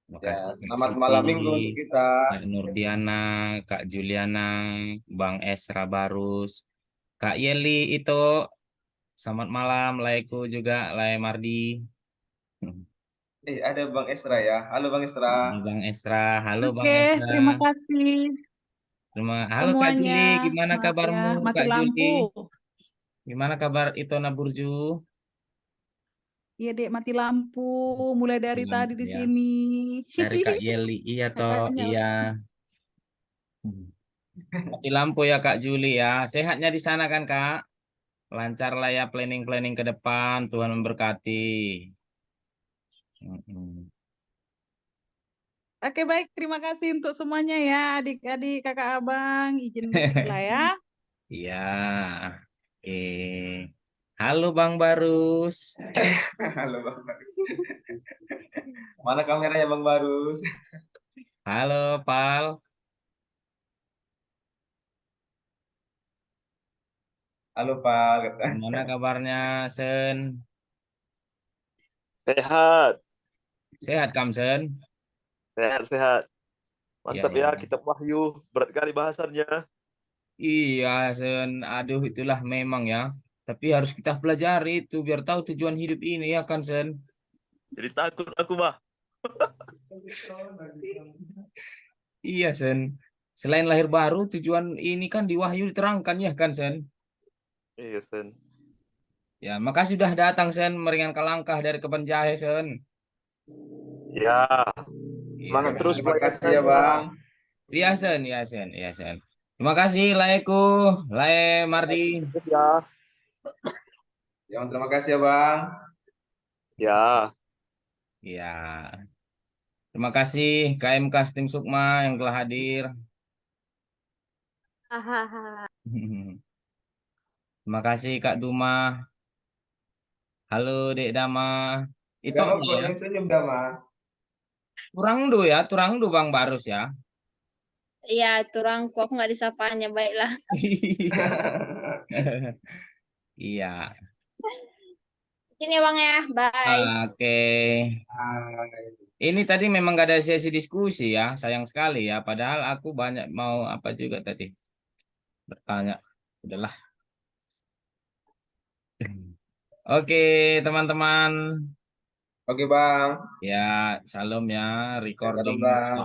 Terima Ya, kasih Kak selamat Siti, malam minggu untuk kita. Kak Nurdiana, Kak Juliana, Bang Esra Barus, Kak Yeli itu. Selamat malam, Laiku juga, Lai Mardi. Ada Bang Esra ya. Halo Bang Esra. Bang Esra, halo Bang Oke, Esra. terima kasih Halo Kak semuanya. Juli, gimana Maaf ya, kabarmu mati Kak Juli? lampu. Gimana kabar Itona Burju? Iya, Dek, mati lampu. Mulai dari tadi di Ya. sini. Dari Kak Yeli, iya toh, Kakaknya. iya. Mati lampu ya Kak Juli ya. Sehatnya di sana kan Kak? Lancar lah ya planning-planning ke depan. Tuhan memberkati. Mm-mm. Oke, baik. Terima kasih untuk semuanya ya, adik-adik, kakak abang. Izin lah ya. Iya. Oke. Halo Bang Barus. Halo Bang Barus. Mana kameranya Bang Barus? Halo Pal. Halo Pak. Gimana kabarnya Sen? Sehat, Sehat Kamsen? sehat. Iya, Mantap iya. ya, kitab Wahyu. Berat kali bahasannya. Iya, Sen. Aduh, itulah memang ya. Tapi harus kita pelajari itu biar tahu tujuan hidup ini ya kan, Sen. Jadi takut aku, Bah. Iya, Sen. Selain lahir baru, tujuan ini kan di Wahyu diterangkan ya kan, Sen. Iya, Sen. Ya, makasih sudah datang, Sen, meringankan langkah dari Kebon Jahe, Sen. Ya, Iya. semangat terus Terima kasih ya pelayanannya. Bang. Iya, Sen. Iya, Sen. Iya, Sen. Terima kasih, Laeku, Lae Mardi. Ya, Yang terima kasih ya Bang. ya. Iya. Terima kasih KMK Tim Sukma yang telah hadir. Terima kasih Kak Duma. Halo Dek Dama. Itu Dama ya. senyum-senyum Dama. Turang du Bang Barus ya. Iya, turangku aku nggak disapanya, baiklah. Iya. Ini ya Bang ya, bye. Oke. Ah, Ini tadi memang gak ada sesi diskusi ya, sayang sekali ya. Padahal aku banyak mau apa juga tadi bertanya. Udahlah. Oke, teman-teman. Oke Bang. Ya, salam ya, Ya, salam recording. Bang.